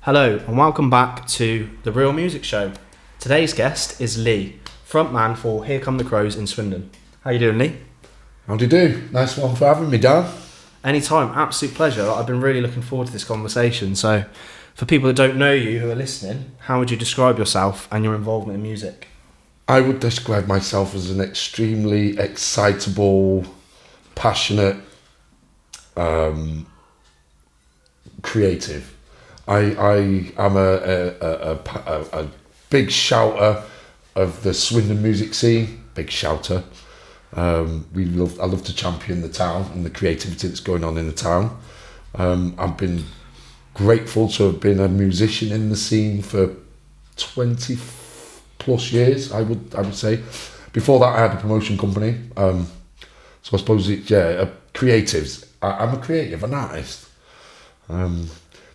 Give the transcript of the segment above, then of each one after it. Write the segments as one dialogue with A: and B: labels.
A: Hello and welcome back to the Real Music Show. Today's guest is Lee, frontman for Here Come the Crows in Swindon. How you doing, Lee?
B: How do you do? Nice one for having me, Dan.
A: Anytime, absolute pleasure. I've been really looking forward to this conversation. So, for people that don't know you who are listening, how would you describe yourself and your involvement in music?
B: I would describe myself as an extremely excitable, passionate, creative. I am a big shouter of the Swindon music scene. Big shouter. I love to champion the town and the creativity that's going on in the town. I've been grateful to have been a musician in the scene for 20 plus years. I would say. Before that, I had a promotion company. So I suppose creatives. I'm a creative, an artist.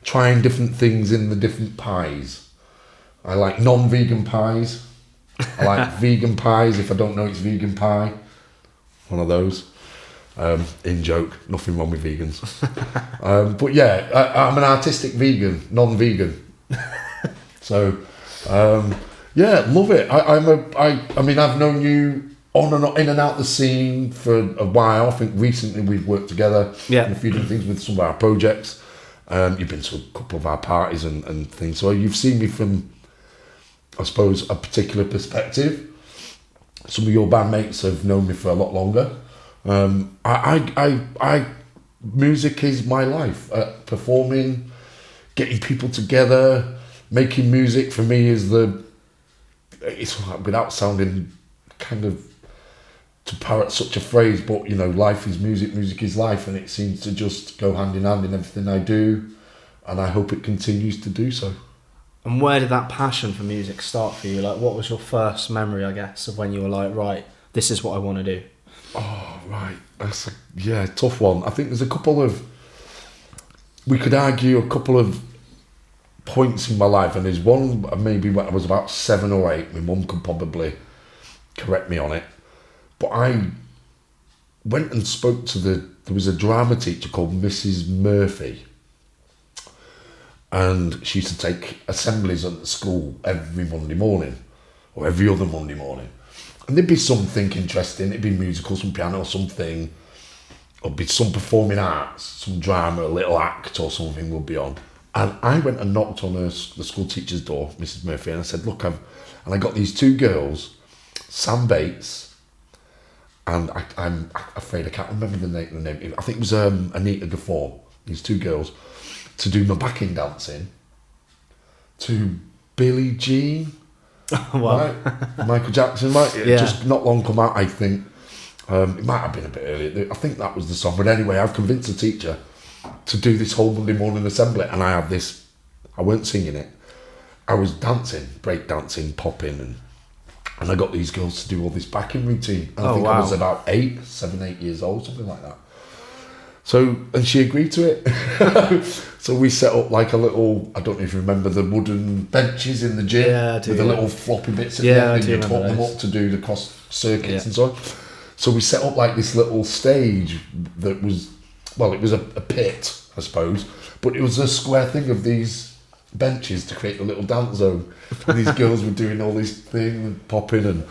B: Trying different things in the different pies. I like non-vegan pies. I like vegan pies if I don't know it's vegan pie. One of those. In joke, nothing wrong with vegans. But yeah, I'm an artistic vegan, non-vegan. So, love it. I mean, I've known you in and out the scene for a while. I think recently we've worked together on a few different things with some of our projects. You've been to a couple of our parties and things, so you've seen me from, I suppose, a particular perspective. Some of your bandmates have known me for a lot longer. Music is my life. Performing, getting people together, making music for me is it's without sounding kind of to parrot such a phrase, but you know, life is music, music is life, and it seems to just go hand in hand in everything I do, and I hope it continues to do so.
A: And where did that passion for music start for you? Like, what was your first memory, I guess, of when you were like, right, this is what I want to do?
B: Oh, right. That's a tough one. I think there's we could argue a couple of points in my life, and there's one maybe when I was about 7 or 8. My mum could probably correct me on it. But I went and spoke to there was a drama teacher called Mrs. Murphy. And she used to take assemblies at the school every Monday morning, or every other Monday morning. And there'd be something interesting, it'd be musical, some piano or something, or be some performing arts, some drama, a little act or something would be on. And I went and knocked on the school teacher's door, Mrs. Murphy, and I said, look, and I got these 2 girls, Sam Bates, and I'm afraid I can't remember the name. I think it was Anita Gafford, these 2 girls, to do my backing dancing to Billie Jean.
A: Wow.
B: Right? Michael Jackson, just not long come out, I think. It might have been a bit earlier. I think that was the song. But anyway, I've convinced the teacher to do this whole Monday morning assembly, and I weren't singing it. I was dancing, break dancing, popping, and I got these girls to do all this backing routine. And I think I was about 7, 8 years old, something like that. So, and she agreed to it. So we set up like a little, I don't know if you remember the wooden benches in the gym with the little floppy bits at the end, and you'd hook them up to do the cross circuits and so on. So we set up like this little stage that was, well, it was a pit, I suppose, but it was a square thing of these benches to create a little dance zone. And these girls were doing all these things and popping and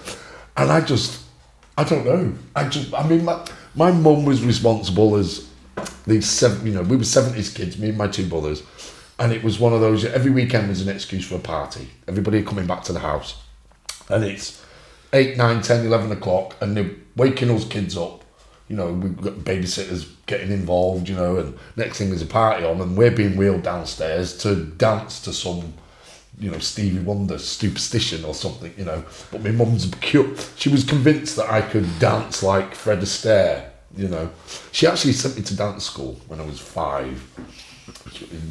B: I don't know. I mean, my mum was responsible as these 7, we were 70s kids, me and my 2 brothers, and it was one of those, every weekend was an excuse for a party. Everybody coming back to the house, and it's 8, 9, 10, 11 o'clock, and they're waking us kids up. We've got babysitters getting involved, and next thing there's a party on, and we're being wheeled downstairs to dance to some, Stevie Wonder Superstition or something, But my mum's cute. She was convinced that I could dance like Fred Astaire, She actually sent me to dance school when I was 5.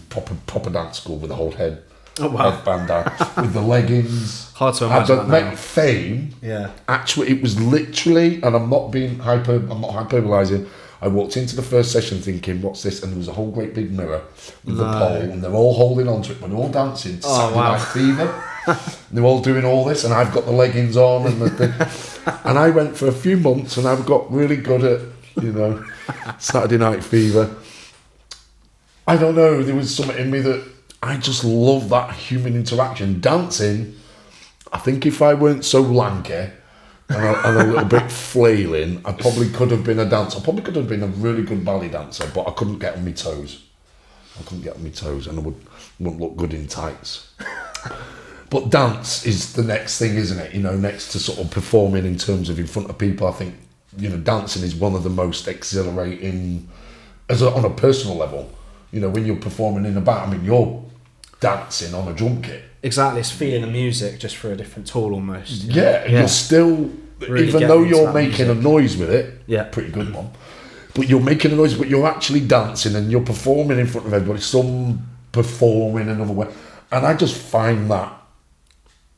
B: Proper dance school with the whole headband down, with the leggings.
A: Hard to imagine that now.
B: Fame. Yeah. Actually, it was literally, and I'm not hyperbolizing. I walked into the first session thinking, what's this? And there was a whole great big mirror with the pole, and they're all holding onto it, but they're all dancing to Saturday Night Fever. They're all doing all this, and I've got the leggings on, and I went for a few months, and I've got really good at, Saturday Night Fever. I don't know, there was something in me that I just love that human interaction. Dancing, I think if I weren't so lanky and a little bit flailing, I probably could have been a dancer. I probably could have been a really good ballet dancer, but I couldn't get on my toes. And I wouldn't look good in tights. But dance is the next thing, isn't it? You know, next to sort of performing in terms of in front of people, I think, you know, dancing is one of the most exhilarating on a personal level. You know, when you're performing in a band, I mean, you're dancing on a drum kit.
A: Exactly, it's feeling the music just for a different tool almost.
B: Yeah, you're still, really even though you're making music. A noise with it, pretty good one, but you're making a noise, but you're actually dancing and you're performing in front of everybody, some performing another way. And I just find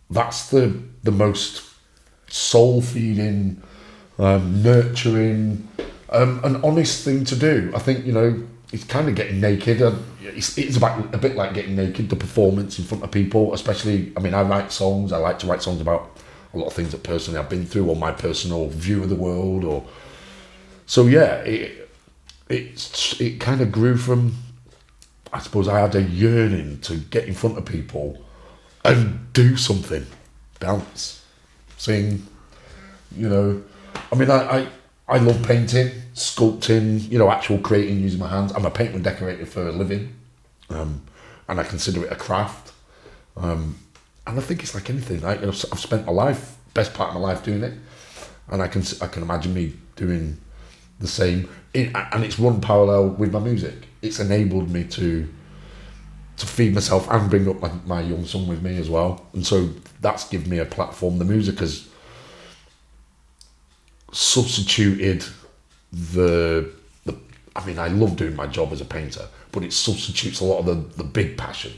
B: that's the most soul-feeding, nurturing, an honest thing to do. I think, you know, it's kind of getting naked. It's about a bit like getting naked, the performance in front of people, especially, I mean, I write songs. I like to write songs about a lot of things that personally I've been through or my personal view of the world. So yeah, it kind of grew from, I suppose I had a yearning to get in front of people and do something, dance, sing, you know. I mean, I love painting, sculpting, you know, actual creating using my hands. I'm a painter and decorator for a living, and I consider it a craft. And I think it's like anything. You know, I've spent my life, best part of my life, doing it, and I can imagine me doing the same. And it's run parallel with my music. It's enabled me to feed myself and bring up my young son with me as well. And so that's given me a platform. The music has substituted I mean, I love doing my job as a painter, but it substitutes a lot of the big passion.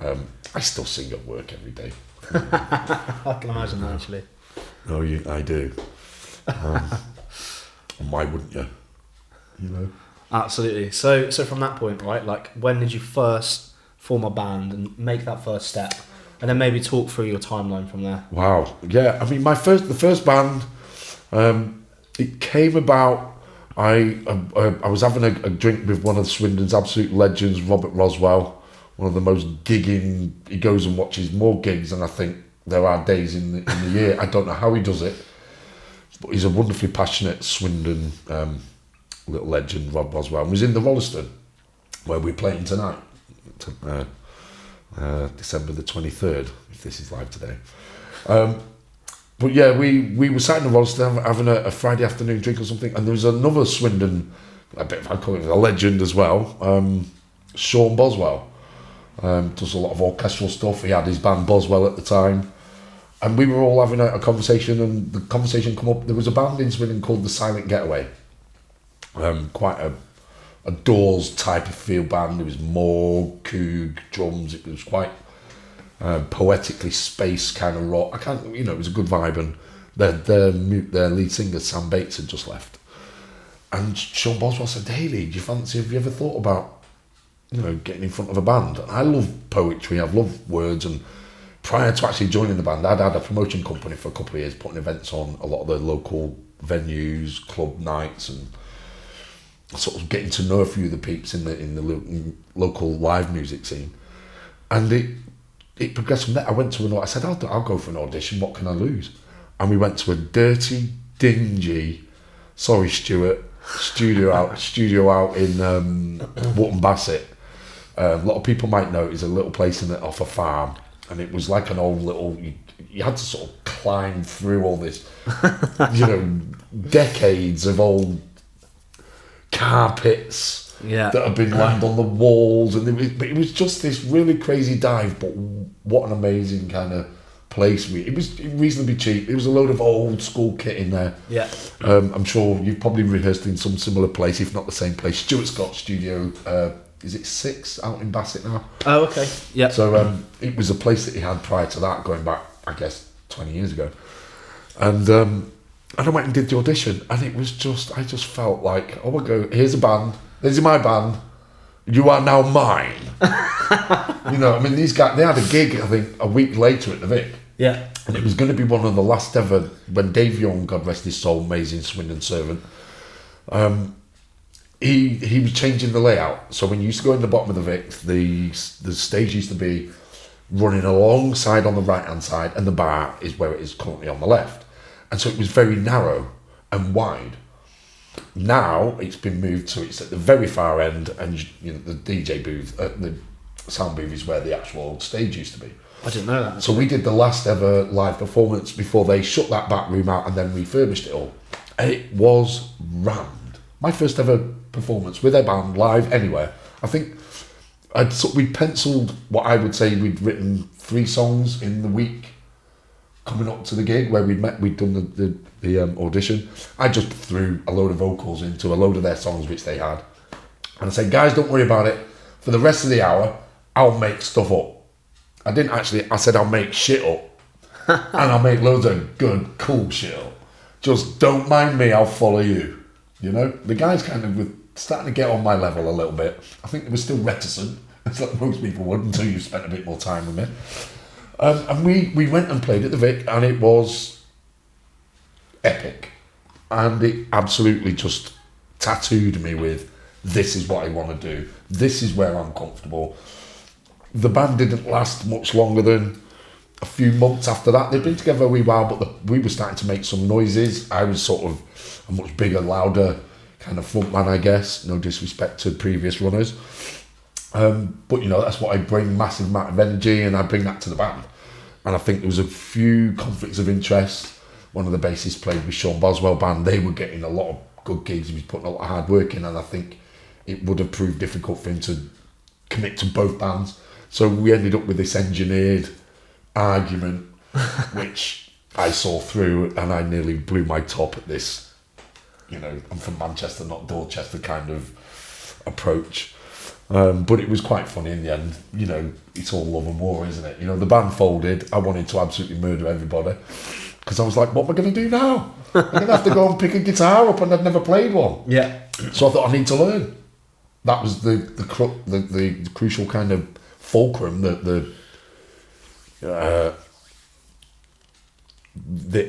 B: I still sing at work every day.
A: I can imagine that, actually.
B: No, I do. Why wouldn't you? You know.
A: Absolutely. So from that point, right? Like, when did you first form a band and make that first step, and then maybe talk through your timeline from there?
B: Wow. Yeah. I mean, the first band, it came about. I was having a drink with one of Swindon's absolute legends, Robert Roswell, one of the most gigging. He goes and watches more gigs than I think there are days in the year. I don't know how he does it, but he's a wonderfully passionate Swindon little legend, Rob Roswell. And was in the Wollaston, where we're playing tonight, December the 23rd, if this is live today. But yeah, we were sat in the Wollaston having a Friday afternoon drink or something, and there was another Swindon, I'd call it a legend as well, Sean Boswell. Does a lot of orchestral stuff. He had his band Boswell at the time, and we were all having a conversation, and the conversation come up. There was a band in Swindon called The Silent Getaway, quite a Doors type of feel band. There was Moog, Coog, drums. It was quite poetically space kind of rock. It was a good vibe, and their lead singer Sam Bates had just left, and Sean Boswell said, "Haley, have you ever thought about, you know, getting in front of a band?" And I love poetry, I love words, and prior to actually joining the band, I'd had a promotion company for a couple of years, putting events on a lot of the local venues, club nights, and sort of getting to know a few of the peeps in the local live music scene. And it progressed from there. I went to I said, I'll go for an audition, what can I lose? And we went to a dirty, dingy, sorry Stuart, studio out in Wotton Bassett. A lot of people might know it's a little place off a farm, and it was like an old little, you had to sort of climb through all this, decades of old carpets that had been lined on the walls, and it was just this really crazy dive, but what an amazing kind of place. It was reasonably cheap. It was a load of old school kit in there. Yeah. I'm sure you've probably rehearsed in some similar place, if not the same place. Stuart Scott's studio, is it 6 out in Bassett now? Oh, okay. Yeah. So it was a place that he had prior to that, going back, I guess, 20 years ago. And I went and did the audition, and it was I just felt like, oh my God, here's a band, this is my band, you are now mine. These guys, they had a gig, I think, a week later at the Vic. Yeah. And it was going to be one of the last ever, when Dave Young, God rest his soul, amazing Swindon servant, he was changing the layout. So when you used to go in the bottom of the Vic, the stage used to be running alongside on the right hand side, and the bar is where it is currently on the left. And so it was very narrow and wide. Now it's been moved to it's at the very far end, and you know, the DJ booth, the sound booth is where the actual stage used to be.
A: I didn't know that.
B: So we did the last ever live performance before they shut that back room out and then refurbished it all. And it was rammed. My first ever performance with a band live anywhere. I think we penciled what I would say we'd written 3 songs in the week coming up to the gig where we'd done the audition. I just threw a load of vocals into a load of their songs which they had. And I said, guys, don't worry about it. For the rest of the hour, I'll make stuff up. I said I'll make shit up. And I'll make loads of good, cool shit up. Just don't mind me, I'll follow you. You know? The guys kind of were starting to get on my level a little bit. I think they were still reticent, as like most people would, until you spent a bit more time with me. And we went and played at the Vic, and it was epic. And it absolutely just tattooed me with, this is what I want to do. This is where I'm comfortable. The band didn't last much longer than a few months after that. They'd been together a wee while, but we were starting to make some noises. I was sort of a much bigger, louder kind of frontman, I guess. No disrespect to previous runners. But, you know, that's what I bring, massive amount of energy, and I bring that to the band. And I think there was a few conflicts of interest. One of the bassists played with Sean Boswell band. They were getting a lot of good gigs. He was putting a lot of hard work in, and I think it would have proved difficult for him to commit to both bands. So we ended up with this engineered argument, which I saw through, and I nearly blew my top at this, you know, I'm from Manchester, not Dorchester kind of approach. But it was quite funny in the end. You know, it's all love and war, isn't it? You know, the band folded. I wanted to absolutely murder everybody because I was like, what am I going to do now? I'm going to have to go and pick a guitar up, and I'd never played one. Yeah. So I thought, I need to learn. That was the crucial kind of fulcrum, the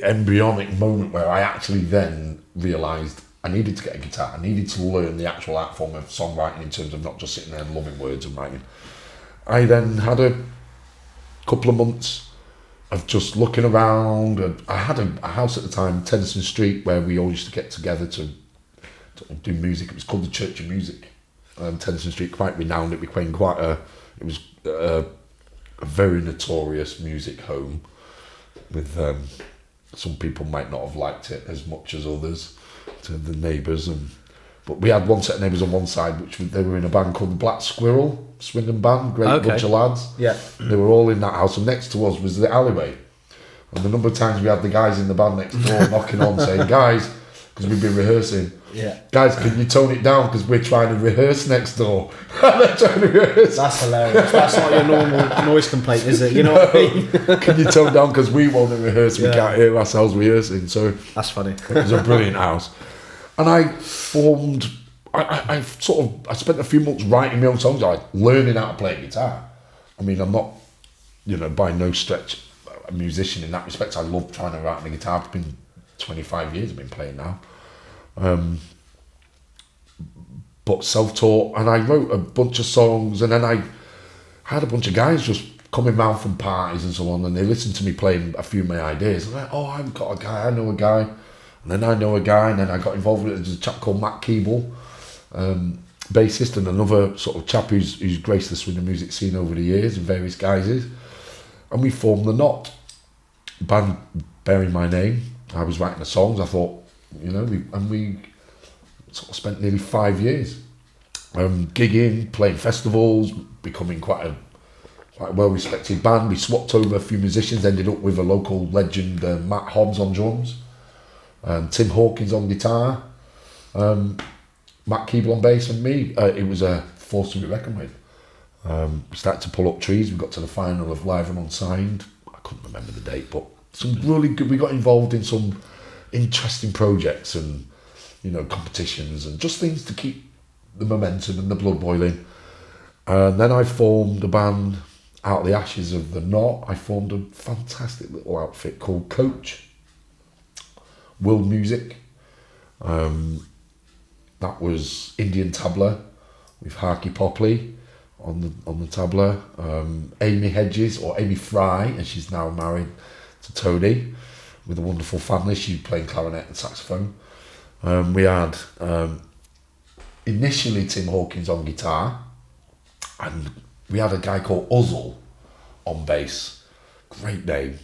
B: embryonic moment where I actually then realised I needed to get a guitar. I needed to learn the actual art form of songwriting in terms of not just sitting there and loving words and writing. I then had a couple of months of just looking around. And I had a house at the time, Tennyson Street, where we all used to get together to do music. It was called the Church of Music. Tennyson Street, quite renowned. It became it was a very notorious music home with some people might not have liked it as much as others, to the neighbours. But we had one set of neighbours on one side, they were in a band called the Black Squirrel, Swindon band, great bunch of lads. Yeah. They were all in that house, and next to us was the alleyway. And the number of times we had the guys in the band next door knocking on saying, guys, because we've been rehearsing, guys, can you tone it down because we're trying to rehearse next door. They're trying to rehearse.
A: That's hilarious. That's not your normal noise complaint, is it? You know what I mean?
B: Can you tone down because we want to rehearse, we can't hear ourselves rehearsing. So
A: that's funny.
B: It was a brilliant house. And I formed, I spent a few months writing my own songs, like learning how to play guitar. I mean, I'm not, you know, by no stretch a musician in that respect. I love trying to write on the guitar. It's been 25 years I've been playing now. But self-taught, and I wrote a bunch of songs, and then I had a bunch of guys just coming round from parties and so on, and they listened to me playing a few of my ideas. I'm like, oh, I've got a guy, I know a guy, and then I know a guy, and then I got involved with it. There's a chap called Matt Keeble, bassist, and another sort of chap who's graced the Swindon music scene over the years in various guises, and we formed the Knott band bearing my name. I was writing the songs. I thought, you know, we sort of spent nearly 5 years gigging, playing festivals, becoming quite a well-respected band. We swapped over a few musicians, ended up with a local legend, Matt Hobbs on drums, Tim Hawkins on guitar, Matt Keeble on bass, and me. It was a force to be reckoned with. We started to pull up trees. We got to the final of Live and Unsigned. I couldn't remember the date, but some really good. We got involved in some interesting projects and, you know, competitions and just things to keep the momentum and the blood boiling. And then I formed a band out of the ashes of the Knott. I formed a fantastic little outfit called Coach, REALMUSIC. that was Indian tabla with Harky Popley on the tabla. Amy Hedges, or Amy Fry, and she's now married to Tony, with a wonderful family. She's playing clarinet and saxophone. We had initially Tim Hawkins on guitar, and we had a guy called Uzzle on bass. Great name.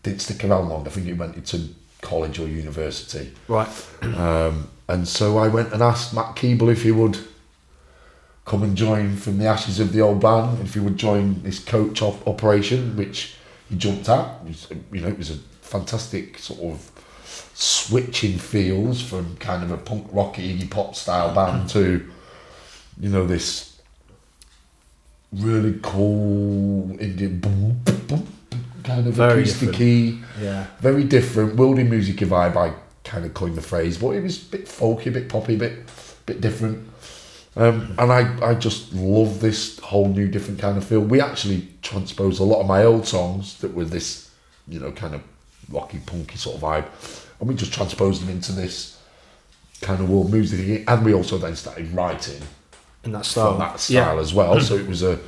B: Didn't stick around long. I think he went into college or university.
A: Right.
B: And so I went and asked Matt Keeble if he would come and join from the ashes of the old band, if he would join this coach operation, which he jumped at. It was a fantastic sort of switch in feels from kind of a punk rocky Iggy Pop style band to, this really cool Indian boom, boom, boom, kind of acoustic-y, very different. REALMUSICUK vibe, I kind of coined the phrase, but it was a bit folky, a bit poppy, a bit different. And I just love this whole new different kind of feel. We actually transposed a lot of my old songs that were this, kind of rocky, punky sort of vibe, and we just transposed them into this kind of world music. And we also then started writing
A: in that style,
B: as well. So it was a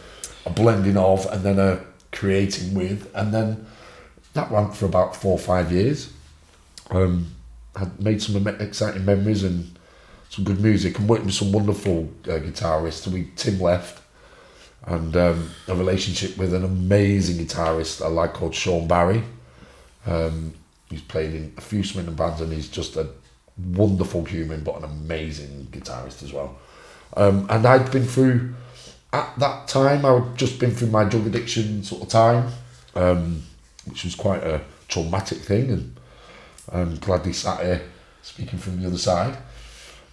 B: blending of, and then a creating with, and then that went for about 4 or 5 years. Had made some exciting memories and some good music, and worked with some wonderful guitarists. Tim left, and a relationship with an amazing guitarist, a lad called Sean Barry. He's played in a few Swindon bands, and he's just a wonderful human, but an amazing guitarist as well. And I'd been through, at that time, I'd just been through my drug addiction sort of time, which was quite a traumatic thing, and I'm gladly sat here speaking from the other side.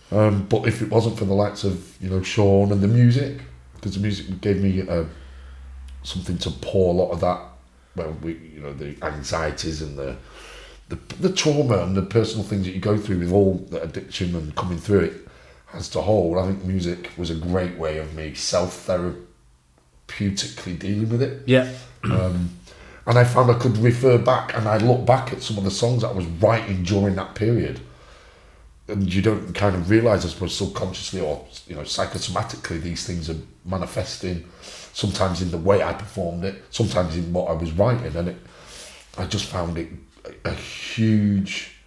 B: But if it wasn't for the likes of Sean and the music, because the music gave me something to pour a lot of that, the anxieties and the trauma and the personal things that you go through with all the addiction and coming through it as a whole, I think music was a great way of me self-therapeutically dealing with it.
A: Yeah.
B: And I found I could refer back, and I look back at some of the songs that I was writing during that period, and you don't kind of realise, I suppose, subconsciously or psychosomatically, these things are manifesting, sometimes in the way I performed it, sometimes in what I was writing, and I just found it a huge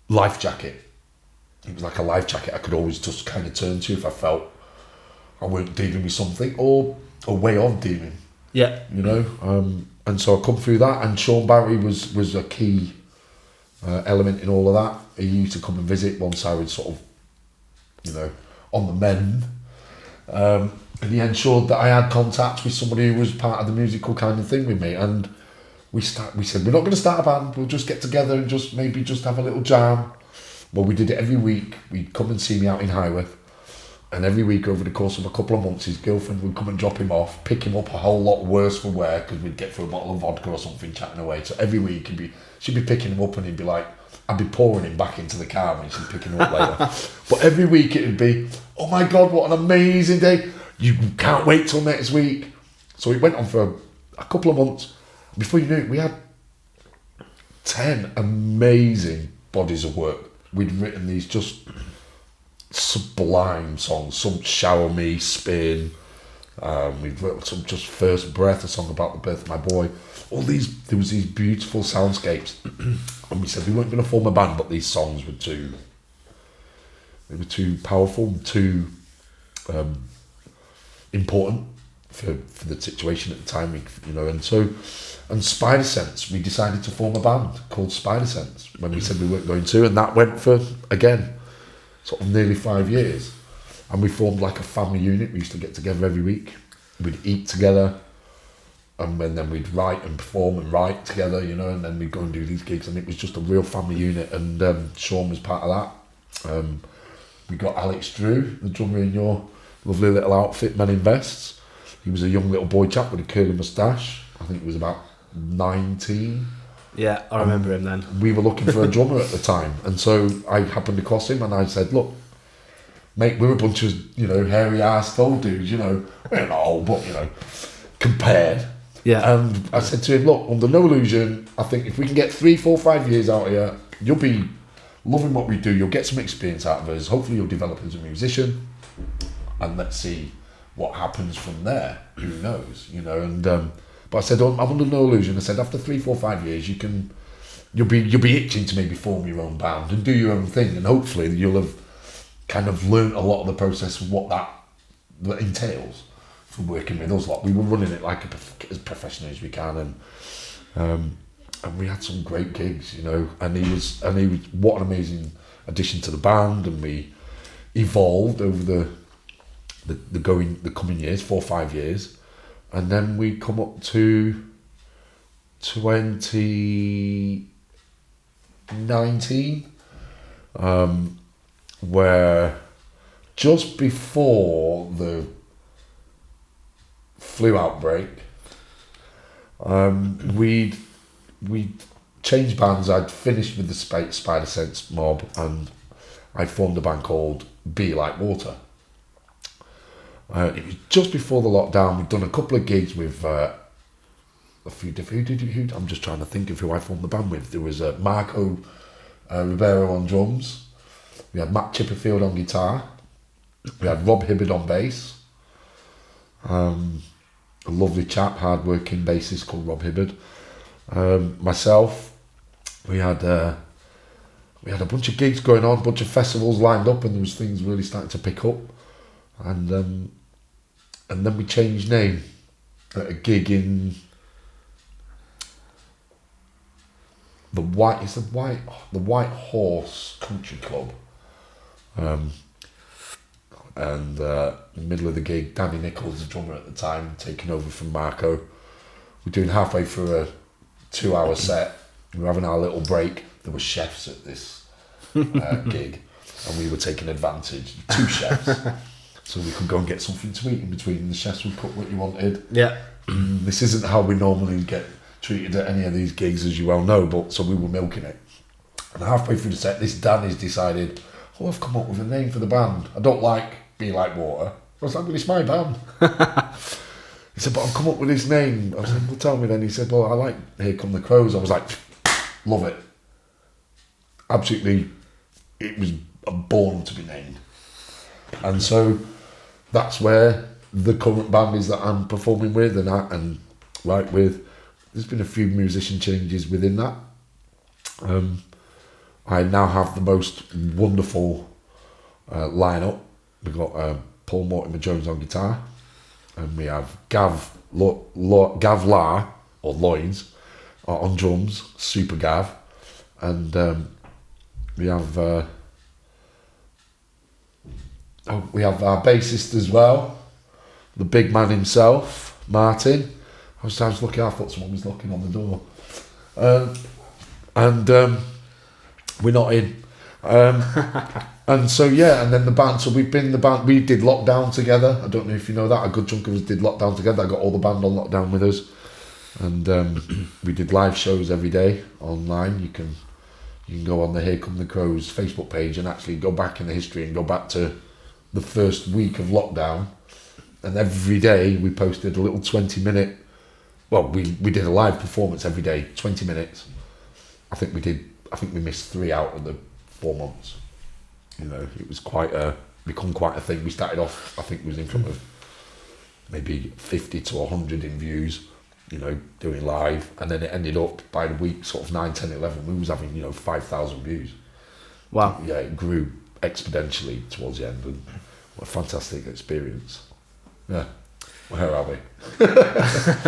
B: life jacket. It was like a life jacket I could always just kind of turn to if I felt I weren't dealing with something, or a way of dealing.
A: Yeah.
B: And so I come through that, and Sean Barry was a key element in all of that. He used to come and visit once I was sort of, on the mend. And he ensured that I had contact with somebody who was part of the musical kind of thing with me. And we said, we're not going to start a band, we'll just get together and just have a little jam. Well, we did it every week. We'd come and see me out in Highworth. And every week over the course of a couple of months, his girlfriend would come and drop him off, pick him up a whole lot worse for wear, because we'd get through a bottle of vodka or something, chatting away. So every week she'd be picking him up, and he'd be like, I'd be pouring him back into the car when she'd picking him up later. But every week it would be, oh my God, what an amazing day. You can't wait till next week. So it went on for a couple of months. Before you knew it, we had 10 amazing bodies of work. We'd written these just sublime songs. Some Shower Me, Spin. We'd written some just First Breath, a song about the birth of my boy. There was these beautiful soundscapes. And we said we weren't going to form a band, but these songs were too powerful, too important for the situation at the time, and Spider Sense, we decided to form a band called Spider Sense when we said we weren't going to, and that went for, again, sort of nearly 5 years. And we formed like a family unit. We used to get together every week. We'd eat together, and then we'd write and perform and write together, and then we'd go and do these gigs, and it was just a real family unit, and Sean was part of that. We got Alex Drew, the drummer in your lovely little outfit, Men in Vests. He was a young little boy chap with a curly moustache. I think he was about 19.
A: Yeah, I remember him then.
B: We were looking for a drummer at the time, and so I happened across him, and I said, look, mate, we're a bunch of, hairy ass old dudes, we're not old, but, compared.
A: Yeah.
B: And I said to him, look, under no illusion, I think if we can get 3, 4, 5 years out here, you'll be loving what we do. You'll get some experience out of us. Hopefully you'll develop as a musician, and let's see what happens from there. Who knows, you know? And but I said, I'm under no illusion. I said, after 3, 4, 5 years, you'll be itching to maybe form your own band and do your own thing, and hopefully you'll have kind of learned a lot of the process of what that entails from working with us lot. We were running it like as professionally as we can, and we had some great gigs, you know. And he was what an amazing addition to the band, and we evolved over the coming years, 4 or 5 years, and then we come up to 2019, where just before the flu outbreak, we changed bands. I'd finished with the Spider Sense mob, and I formed a band called Be Like Water. It was just before the lockdown. We'd done a couple of gigs with a few different. Who I'm just trying to think of who I formed the band with. There was Marco Ribeiro on drums. We had Matt Chipperfield on guitar. We had Rob Hibbard on bass. A lovely chap, hard-working bassist called Rob Hibbard. Myself, we had a bunch of gigs going on, a bunch of festivals lined up, and there was things really starting to pick up. And then we changed name at a gig in the White Horse Country Club. And in the middle of the gig, Danny Nichols, the drummer at the time, taking over from Marco. We're doing halfway through a 2-hour set. We were having our little break. There were chefs at this gig, and we were taking advantage. 2 chefs, so we could go and get something to eat in between. The chefs would cook what you wanted. Yeah. This isn't how we normally get treated at any of these gigs, as you well know. But so we were milking it. And halfway through the set, this Danny's decided, I've come up with a name for the band. I don't like Be Like Water. I was like, well, it's my band. He said, but I've come up with this name. I was like, well, tell me then. He said, well, I like Here Come the Crows. I was like, love it. Absolutely, it was born to be named. And so that's where the current band is that I'm performing with and write with. There's been a few musician changes within that. I now have the most wonderful lineup. We've got Paul Mortimer Jones on guitar, and we have Gav La, or Lloyds, on drums, Super Gav, and we have our bassist as well, the big man himself, Martin. I was looking, I thought someone was knocking on the door, and we're not in. And so and then the band. So we've been the band. We did Lockdown together. I don't know if you know that. A good chunk of us did Lockdown together. I got all the band on Lockdown with us, and we did live shows every day online. You can go on the Here Come the Crows Facebook page and actually go back in the history and go back to the first week of lockdown. And every day we posted a little 20-minute. Well, we did a live performance every day, 20 minutes. I think we missed 3 out of the 4 months. You know, it was become quite a thing. We started off, I think, was in front of maybe 50 to 100 in views, you know, doing live, and then it ended up by the week, sort of 9, 10, 11, we was having, 5,000 views. Wow. Yeah, it grew exponentially towards the end, and what a fantastic experience. Yeah. Where are we?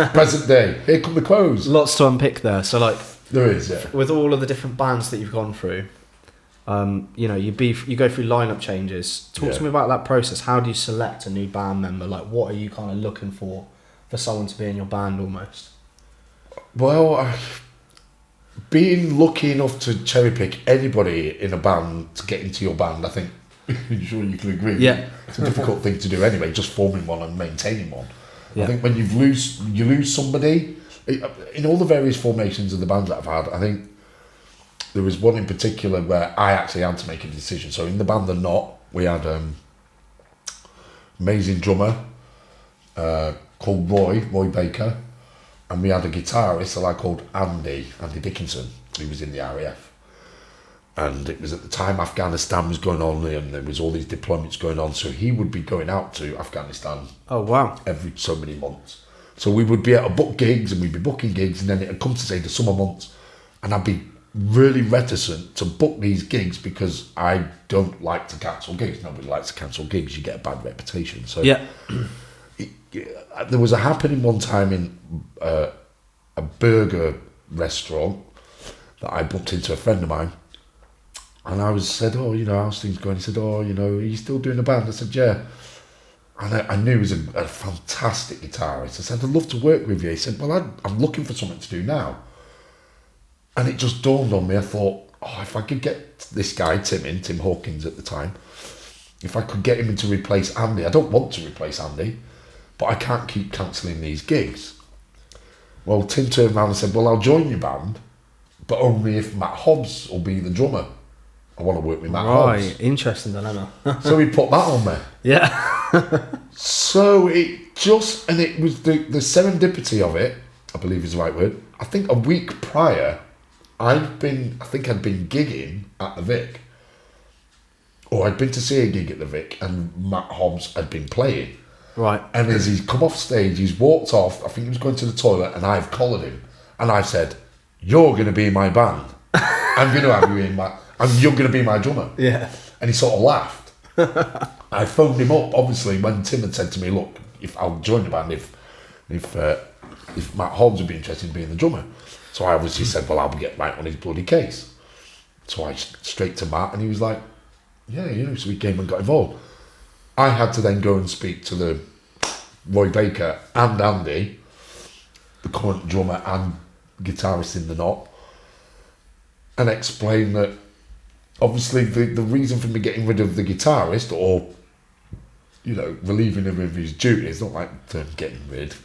B: Present day. Here Come the Crows.
A: Lots to unpick there. So, like,
B: there is, yeah.
A: With all of the different bands that you've gone through, you go through lineup changes. Talk to me about that process. How do you select a new band member? Like, what are you kind of looking for someone to be in your band almost?
B: Well, being lucky enough to cherry pick anybody in a band to get into your band, I think, I'm sure you can agree. Yeah. It's a difficult thing to do anyway, just forming one and maintaining one. Yeah. I think when you lose somebody, in all the various formations of the bands that I've had, I think there was one in particular where I actually had to make a decision. So in the band The Knott, we had amazing drummer called Roy Baker, and we had a guitarist, a lad called Andy Dickinson, who was in the RAF. And it was at the time Afghanistan was going on, and there was all these deployments going on. So he would be going out to Afghanistan.
A: Oh, wow.
B: Every so many months. So we would be able to book gigs, and we'd be booking gigs, and then it'd come to say the summer months, and I'd be really reticent to book these gigs because I don't like to cancel gigs. Nobody likes to cancel gigs. You get a bad reputation. So
A: yeah,
B: there was a happening one time in a burger restaurant that I bumped into a friend of mine, and I said, "Oh, how's things going?" He said, "Oh, are you still doing a band?" I said, "Yeah." And I knew he was a fantastic guitarist. I said, "I'd love to work with you." He said, "Well, I'm looking for something to do now." And it just dawned on me. I thought, if I could get this guy, Tim Hawkins at the time, if I could get him in to replace Andy. I don't want to replace Andy, but I can't keep cancelling these gigs. Well, Tim turned around and said, "Well, I'll join your band, but only if Matt Hobbs will be the drummer. I want to work with Matt Hobbs."
A: Right, interesting dilemma.
B: So he put that on me.
A: Yeah.
B: So it was the serendipity of it, I believe is the right word. I think a week prior, I'd been gigging at the Vic, or I'd been to see a gig at the Vic, and Matt Hobbs had been playing.
A: Right.
B: And as he's come off stage, he's walked off. I think he was going to the toilet, and I've collared him, and I've said, "You're going to be in my band. I'm going to have you in my, and you're going to be my drummer."
A: Yeah.
B: And he sort of laughed. I phoned him up, obviously, when Tim had said to me, "Look, if I'll join the band if Matt Hobbs would be interested in being the drummer." So I obviously said, "Well, I'll get right on his bloody case." So I straight to Matt, and he was like, "Yeah, so he came and got involved." I had to then go and speak to the Roy Baker and Andy, the current drummer and guitarist in the Knott, and explain that obviously the reason for me getting rid of the guitarist, or relieving him of his duties, not like getting rid,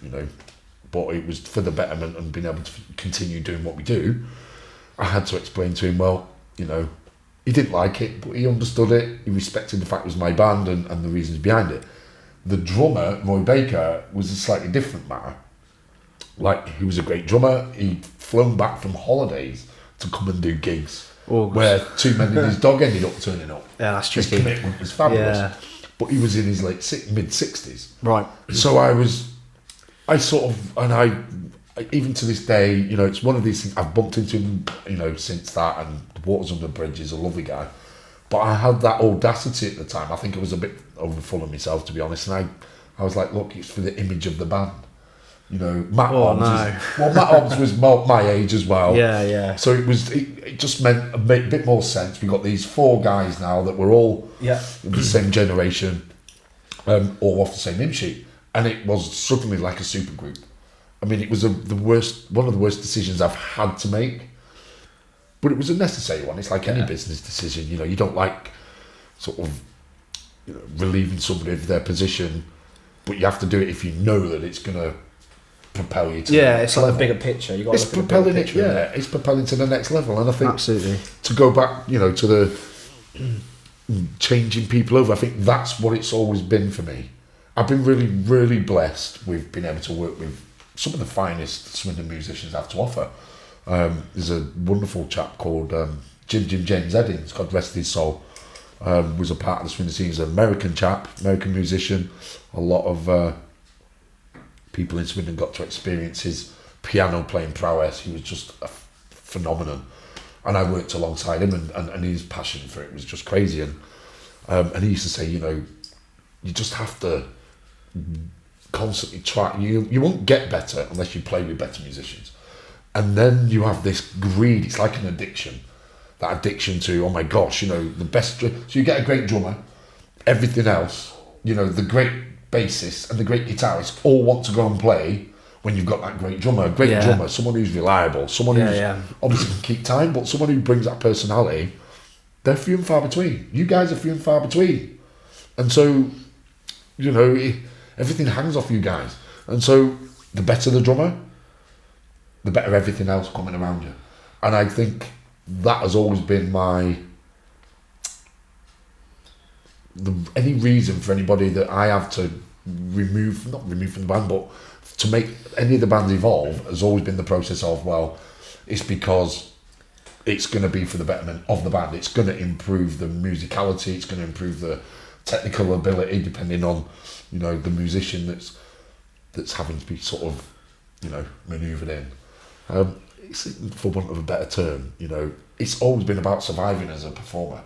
B: but it was for the betterment and being able to continue doing what we do. I had to explain to him, well, he didn't like it, but he understood it. He respected the fact it was my band and the reasons behind it. The drummer, Roy Baker, was a slightly different matter. Like, he was a great drummer. He'd flown back from holidays to come and do gigs, where two men and his dog ended up turning up.
A: Yeah, that's tricky.
B: His commitment was fabulous.
A: Yeah.
B: But he was in his mid-60s.
A: Right.
B: So even to this day, it's one of these things. I've bumped into him, since that, and Waters Under the Bridge is a lovely guy. But I had that audacity at the time. I think I was a bit overfull of myself, to be honest. And I was like, look, it's for the image of the band. Matt Hobbs was my age as well.
A: Yeah, yeah.
B: So it just meant a bit more sense. We got these four guys now that were all the same generation, all off the same hymn sheet. And it was suddenly like a super group. I mean, it was one of the worst decisions I've had to make. But it was a necessary one. It's like any business decision. You don't like sort of relieving somebody of their position, but you have to do it if you know that it's going to propel you to the next
A: it's
B: level.
A: like a bigger picture. You got
B: It's propelling it. Yeah, it's propelling to the next level. And I think
A: absolutely,
B: to go back, to the changing people over, I think that's what it's always been for me. I've been really, really blessed with being able to work with some of the finest Swindon musicians have to offer. There's a wonderful chap called James Eddings, God rest his soul, was a part of the Swindon scene. He's an American chap, American musician. A lot of people in Swindon got to experience his piano playing prowess. He was just a phenomenon. And I worked alongside him, and his passion for it was just crazy. And he used to say, you just have to constantly try. You won't get better unless you play with better musicians. And then you have this greed. It's like an addiction. That addiction to, oh my gosh, the best. So you get a great drummer, everything else, the great bassist and the great guitarist all want to go and play when you've got that great drummer. A great drummer, someone who's reliable, someone who's obviously can keep time, but someone who brings that personality. They're few and far between. You guys are few and far between. And so, everything hangs off you guys. And so the better the drummer, the better everything else coming around you. And I think that has always been any reason for anybody that I have to not remove from the band, but to make any of the bands evolve has always been the process of, well, it's because it's going to be for the betterment of the band. It's going to improve the musicality. It's going to improve the technical ability, depending on, you know, the musician that's having to be sort of, you know, manoeuvred in. It's, for want of a better term, you know, it's always been about surviving as a performer.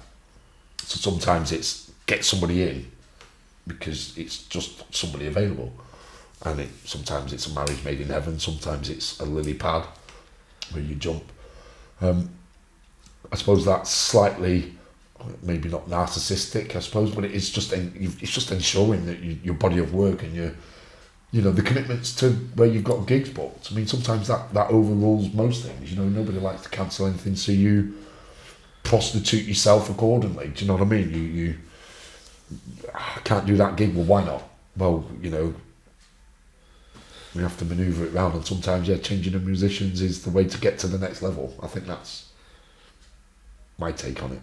B: So sometimes it's get somebody in because it's just somebody available, and sometimes it's a marriage made in heaven. Sometimes it's a lily pad where you jump. I suppose that's slightly, maybe not narcissistic, I suppose, but it's just ensuring that your body of work and you know, the commitments to where you've got gigs booked. I mean, sometimes that overrules most things. You know, nobody likes to cancel anything, so you prostitute yourself accordingly. Do you know what I mean? You I can't do that gig. Well, why not? Well, you know, we have to manoeuvre it around, and sometimes, yeah, changing the musicians is the way to get to the next level. I think that's my take on it.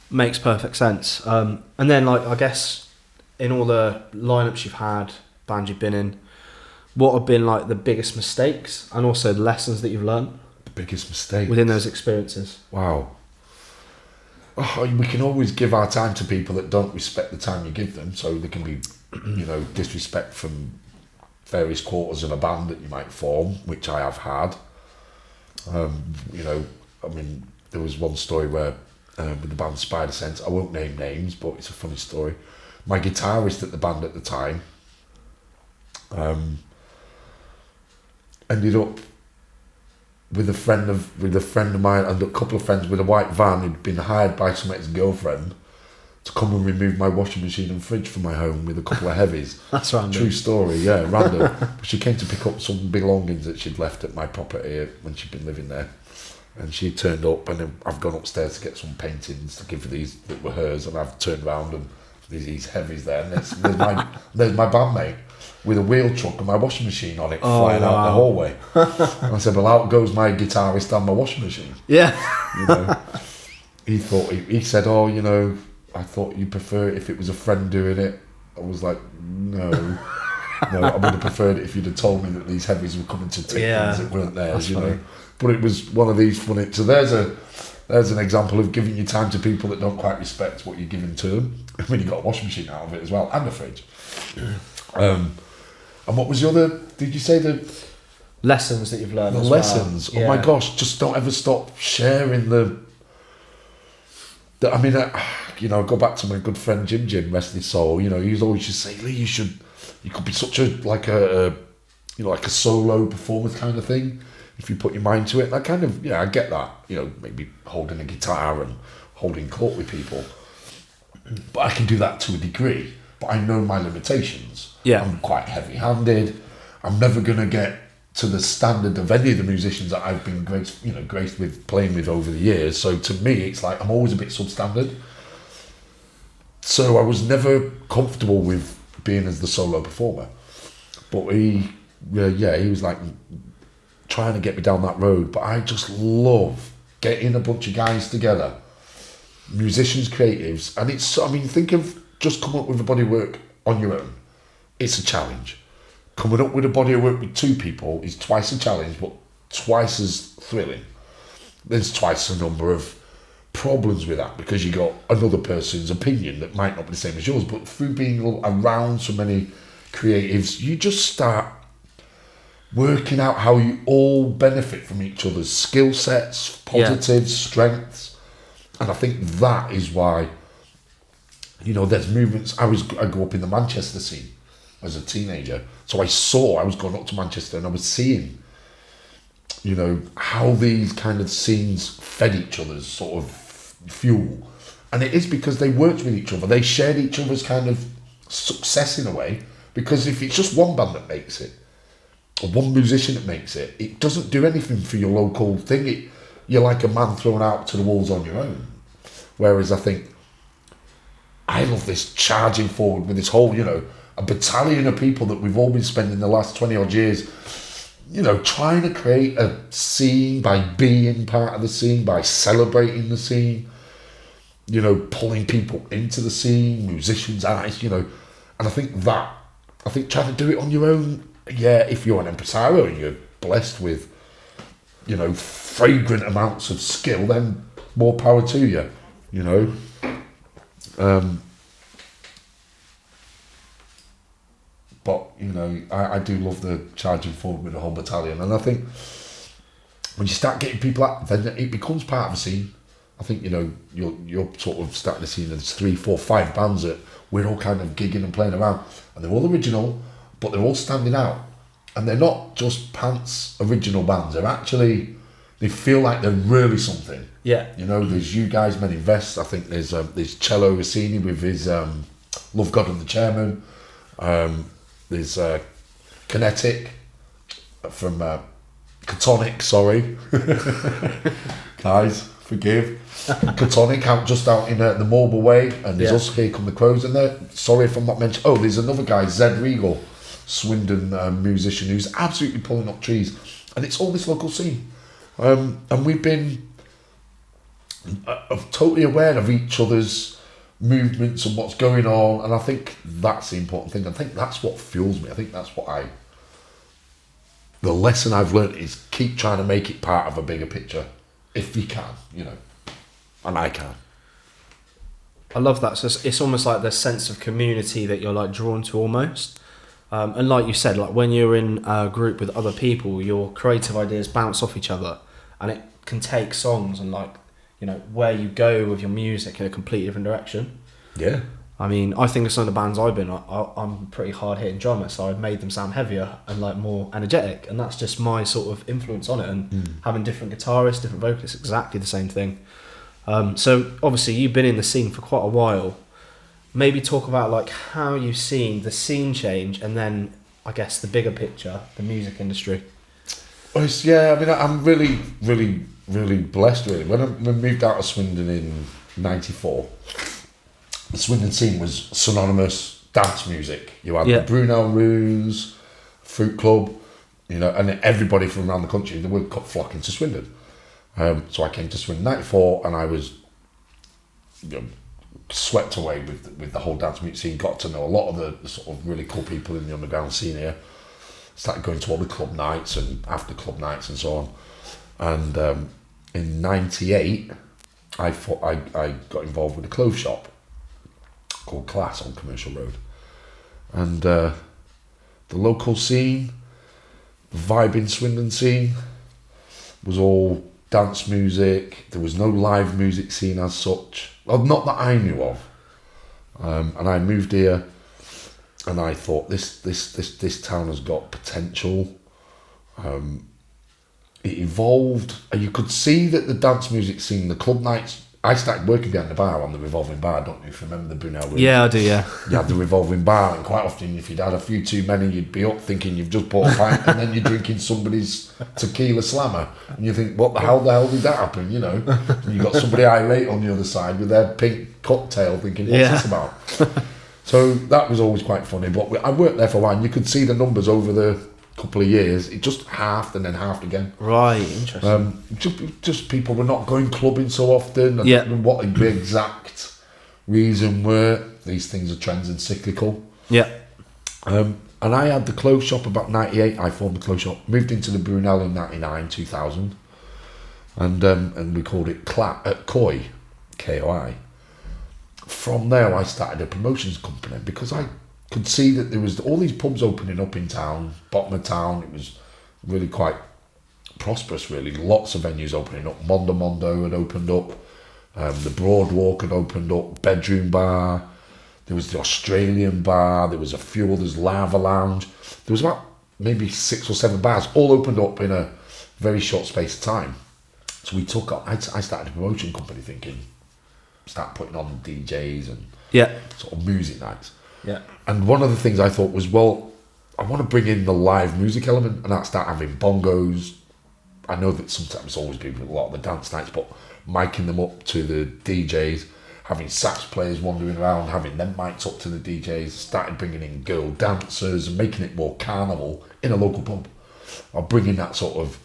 A: Makes perfect sense. And then, like, I guess in all the lineups you've had, bands you've been in, what have been like the biggest mistakes and also the lessons that you've learned?
B: The biggest mistake
A: within those experiences?
B: Wow. Oh, we can always give our time to people that don't respect the time you give them, so there can be, you know, disrespect from various quarters of a band that you might form, which I have had. You know, I mean, there was one story where with the band Spider Sense, I won't name names, but it's a funny story. My guitarist at the band at the time ended up with a friend of mine and a couple of friends with a white van who'd been hired by some ex-girlfriend to come and remove my washing machine and fridge from my home with a couple of heavies.
A: That's random.
B: True story, yeah, random. But she came to pick up some belongings that she'd left at my property when she'd been living there. And she turned up, and then I've gone upstairs to get some paintings to give her these that were hers, and I've turned around and these heavies there, and there's my bandmate with a wheel truck and my washing machine on it, flying out the hallway. And I said, well, out goes my guitarist and my washing machine.
A: Yeah.
B: You know, he said, oh, you know, I thought you'd prefer it if it was a friend doing it. I was like, no, I would have preferred it if you'd have told me that these heavies were coming to take things that weren't theirs, you know. But it was one of these funny. So there's an example of giving your time to people that don't quite respect what you're giving to them. I mean, you got a washing machine out of it as well, and a fridge. And what was the other? Did you say the
A: lessons that you've learned?
B: The lessons. Well? Yeah. Oh my gosh! Just don't ever stop sharing the. I mean, you know, I go back to my good friend Jim, rest his soul. You know, he was always just say, Lee, you could be such a solo performance kind of thing if you put your mind to it. And I kind of, I get that. You know, maybe holding a guitar and holding court with people, but I can do that to a degree. But I know my limitations. Yeah. I'm quite heavy-handed. I'm never going to get to the standard of any of the musicians that I've been graced with playing with over the years. So to me, it's like I'm always a bit substandard. So I was never comfortable with being as the solo performer. But he was like trying to get me down that road. But I just love getting a bunch of guys together, musicians, creatives, and think of just coming up with a body of work on your own. It's a challenge. Coming up with a body of work with two people is twice a challenge, but twice as thrilling. There's twice the number of problems with that because you got another person's opinion that might not be the same as yours, but through being around so many creatives, you just start working out how you all benefit from each other's skill sets, positives, strengths. And I think that is why, you know, there's movements. I grew up in the Manchester scene as a teenager, so I was going up to Manchester and I was seeing, you know, how these kind of scenes fed each other's sort of fuel. And it is because they worked with each other. They shared each other's kind of success in a way, because if it's just one band that makes it, or one musician that makes it, it doesn't do anything for your local thing. You're like a man thrown out to the wolves on your own. Whereas I think I love this charging forward with this whole, you know, a battalion of people that we've all been spending the last 20 odd years, you know, trying to create a scene by being part of the scene, by celebrating the scene, you know, pulling people into the scene, musicians, artists, you know. And I think trying to do it on your own, if you're an impresario and you're blessed with fragrant amounts of skill, then more power to you, But, I do love the charging forward with the whole battalion. And I think when you start getting people out, then it becomes part of a scene. I think, you're sort of starting to see there's 3, 4, 5 bands that we're all kind of gigging and playing around. And they're all original, but they're all standing out. And they're not just pants original bands. They feel like they're really something.
A: Yeah.
B: There's You Guys Men Invest. I think there's Cello Rossini with his Love God and the Chairman. There's Kinetic from Catonic, sorry. Guys, forgive. Catonic out in the Marlborough Way, and there's also Here Come the Crows in there. Sorry if I'm not mentioning. Oh, there's another guy, Zed Regal, Swindon musician, who's absolutely pulling up trees. And it's all this local scene. And we've been totally aware of each other's movements and what's going on, and I think that's the important thing. I think that's what fuels me. I think that's what the lesson I've learned is keep trying to make it part of a bigger picture if you can, and I can.
A: I love that. So it's almost like the sense of community that you're like drawn to almost. And like you said, like when you're in a group with other people, your creative ideas bounce off each other, and it can take songs and where you go with your music in a completely different direction.
B: Yeah.
A: I mean, I think of some of the bands I've been, I'm pretty hard hitting drummer, so I've made them sound heavier and like more energetic, and that's just my sort of influence on it. And having different guitarists, different vocalists, exactly the same thing. So obviously you've been in the scene for quite a while. Maybe talk about like how you've seen the scene change, and then I guess the bigger picture, the music industry.
B: Well, I'm really, really, really blessed. Really, when I moved out of Swindon in '94, the Swindon scene was synonymous dance music. You had the Brunel Roos, Fruit Club, and everybody from around the country, they would flocking to Swindon. So I came to Swindon '94, and I was swept away with the whole dance music scene. Got to know a lot of the sort of really cool people in the underground scene here. Started going to all the club nights and after club nights and so on. And in '98, I got involved with a clothes shop called Class on Commercial Road. And the local scene, the vibing Swindon scene, was all dance music. There was no live music scene as such. Well, not that I knew of. And I moved here, and I thought this town has got potential. It evolved, and you could see that the dance music scene, the club nights. I started working behind the bar on the revolving bar. I don't know if you remember the Brunel Room.
A: Yeah, I do. Yeah. You
B: had the revolving bar, and quite often, if you'd had a few too many, you'd be up thinking you've just bought a pint, and then you're drinking somebody's tequila slammer, and you think, what the hell did that happen? And you got somebody irate on the other side with their pink cocktail, thinking, what's this about? So that was always quite funny. But I worked there for a while, and you could see the numbers over the couple of years. It just halved and then halved again.
A: Right, interesting.
B: Just people were not going clubbing so often. I don't know what the exact reason were. These things are trends and cyclical.
A: Yeah.
B: And I had the clothes shop about '98. I formed the clothes shop. Moved into the Brunel in '99, 2000, and we called it Koi, Koi. From there, I started a promotions company because I could see that there was all these pubs opening up in town, bottom of town. It was really quite prosperous, really. Lots of venues opening up. Mondo had opened up. The Broadwalk had opened up. Bedroom Bar. There was the Australian Bar. There was a few others. Lava Lounge. There was about maybe 6 or 7 bars all opened up in a very short space of time. So we took up. I started a promotion company thinking, start putting on DJs and sort of music nights.
A: Yeah.
B: And one of the things I thought was, well, I want to bring in the live music element, and I start having bongos. I know that sometimes it's always been a lot of the dance nights, but miking them up to the DJs, having sax players wandering around, having them mic'd up to the DJs, started bringing in girl dancers and making it more carnival in a local pub. Or bringing that sort of,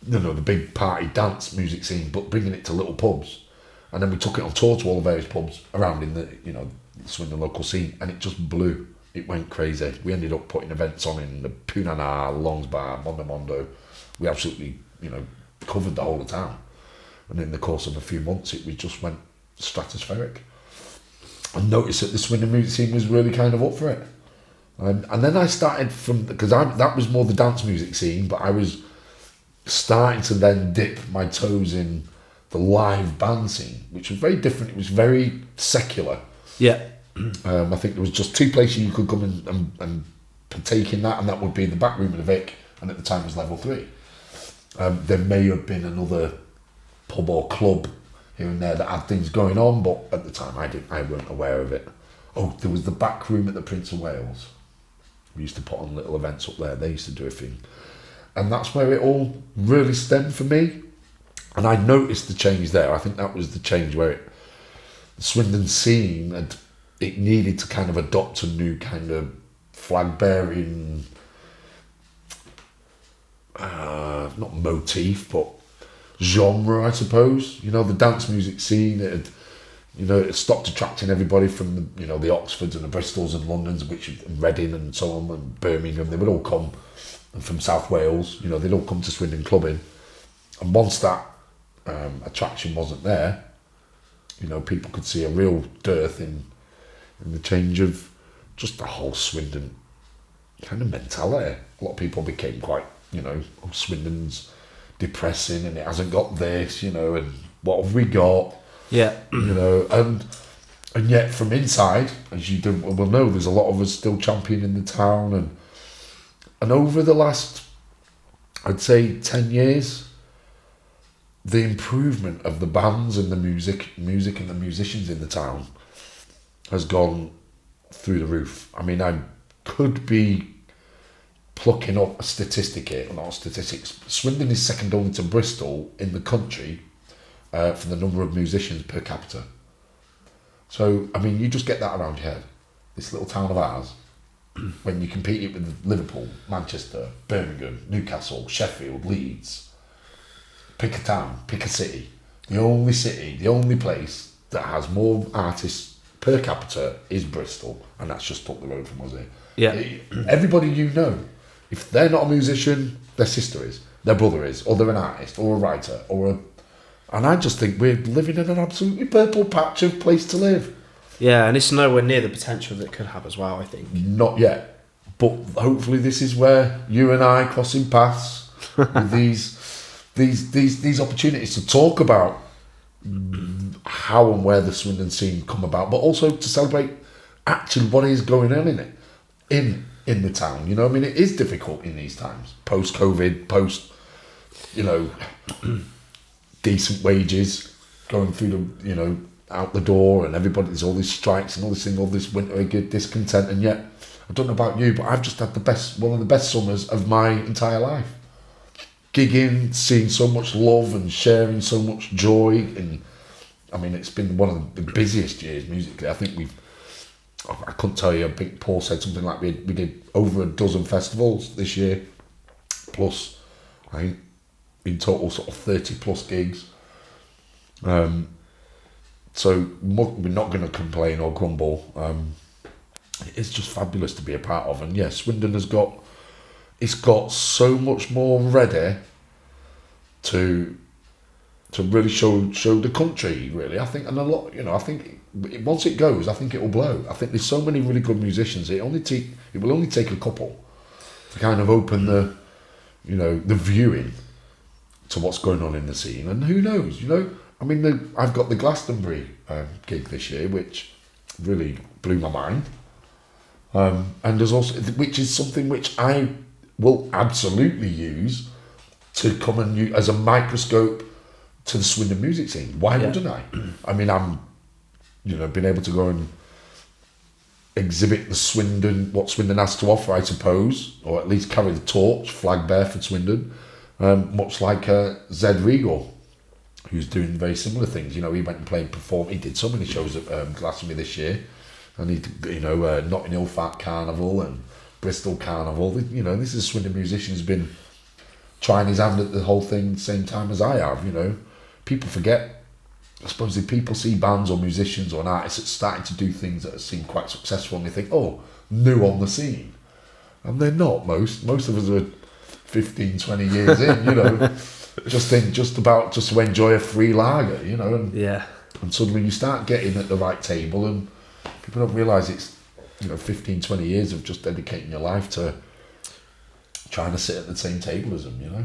B: the big party dance music scene, but bringing it to little pubs. And then we took it on tour to all the various pubs around in the, Swindon local scene, and it just blew. It went crazy. We ended up putting events on in the Punana, Longs Bar, Mondo. We absolutely covered the whole of town. And in the course of a few months, we just went stratospheric. I noticed that the Swindon music scene was really kind of up for it. And then I started because that was more the dance music scene, but I was starting to then dip my toes in the live band scene, which was very different. It was very secular.
A: Yeah.
B: I think there was just two places you could come and partake in that, and that would be the back room of the Vic, and at the time it was level 3. There may have been another pub or club here and there that had things going on, but at the time I weren't aware of it. Oh, there was the back room at the Prince of Wales. We used to put on little events up there. They used to do a thing. And that's where it all really stemmed for me. And I noticed the change there. I think that was the change where the Swindon scene, it needed to kind of adopt a new kind of flag-bearing, not motif, but genre, I suppose. The dance music scene, it stopped attracting everybody from the Oxfords and the Bristols and Londons, and Reading and so on, and Birmingham. They would all come from South Wales. They'd all come to Swindon clubbing. And once that attraction wasn't there, people could see a real dearth in the change of just the whole Swindon kind of mentality. A lot of people became quite, Swindon's depressing and it hasn't got this, and what have we got?
A: Yeah.
B: And yet from inside, as you well know, there's a lot of us still championing the town, and over the last, I'd say 10 years, the improvement of the bands and the music and the musicians in the town has gone through the roof. I mean, I could be plucking up a statistic here, not statistics. Swindon is second only to Bristol in the country for the number of musicians per capita. So, I mean, you just get that around your head. This little town of ours, when you compete it with Liverpool, Manchester, Birmingham, Newcastle, Sheffield, Leeds, pick a town, pick a city. The only place that has more artists per capita is Bristol, and that's just up the road from us here.
A: Yeah.
B: Everybody if they're not a musician, their sister is, their brother is, or they're an artist, or a writer, and I just think we're living in an absolutely purple patch of place to live.
A: Yeah, and it's nowhere near the potential that it could have as well, I think.
B: Not yet. But hopefully this is where you and I crossing paths with these opportunities to talk about how and where the Swindon scene come about, but also to celebrate actually what is going on in it, in the town. I mean, it is difficult in these times, post-COVID, decent wages going through the, out the door, and there's all these strikes and all this thing, all this winter discontent, and yet, I don't know about you, but I've just had one of the best summers of my entire life. Gigging, seeing so much love and sharing so much joy, and I mean, it's been one of the busiest years musically. I think I couldn't tell you, I think Paul said something like we did over a dozen festivals this year, plus I think in total sort of 30 plus gigs. So we're not going to complain or grumble. It's just fabulous to be a part of, and yes, Swindon has got so much more ready to really show the country, really. I think, and a lot, I think once it goes, I think it will blow. I think there's so many really good musicians. It will only take a couple to kind of open the viewing to what's going on in the scene, and who knows, I mean, I've got the Glastonbury gig this year, which really blew my mind, and there's also, which is something which I will absolutely use to come and use as a microscope to the Swindon music scene. Why wouldn't I? I mean, I'm, been able to go and exhibit what Swindon has to offer, I suppose, or at least carry the torch, flag bear for Swindon, much like Zed Regal, who's doing very similar things. He went and performed. He did so many shows at Glastonbury this year, and Notting Hill Fat Carnival and Bristol Carnival. This is a Swindon musician who's been trying his hand at the whole thing at the same time as I have. People forget. I suppose if people see bands or musicians or artists that's starting to do things that seem quite successful, and they think, oh, new on the scene, and they're not. Most of us are 15, 20 years in. just about to enjoy a free lager, you know, and suddenly you start getting at the right table, and people don't realise it's, you know, 15, 20 years of just dedicating your life to trying to sit at the same table as them, you know.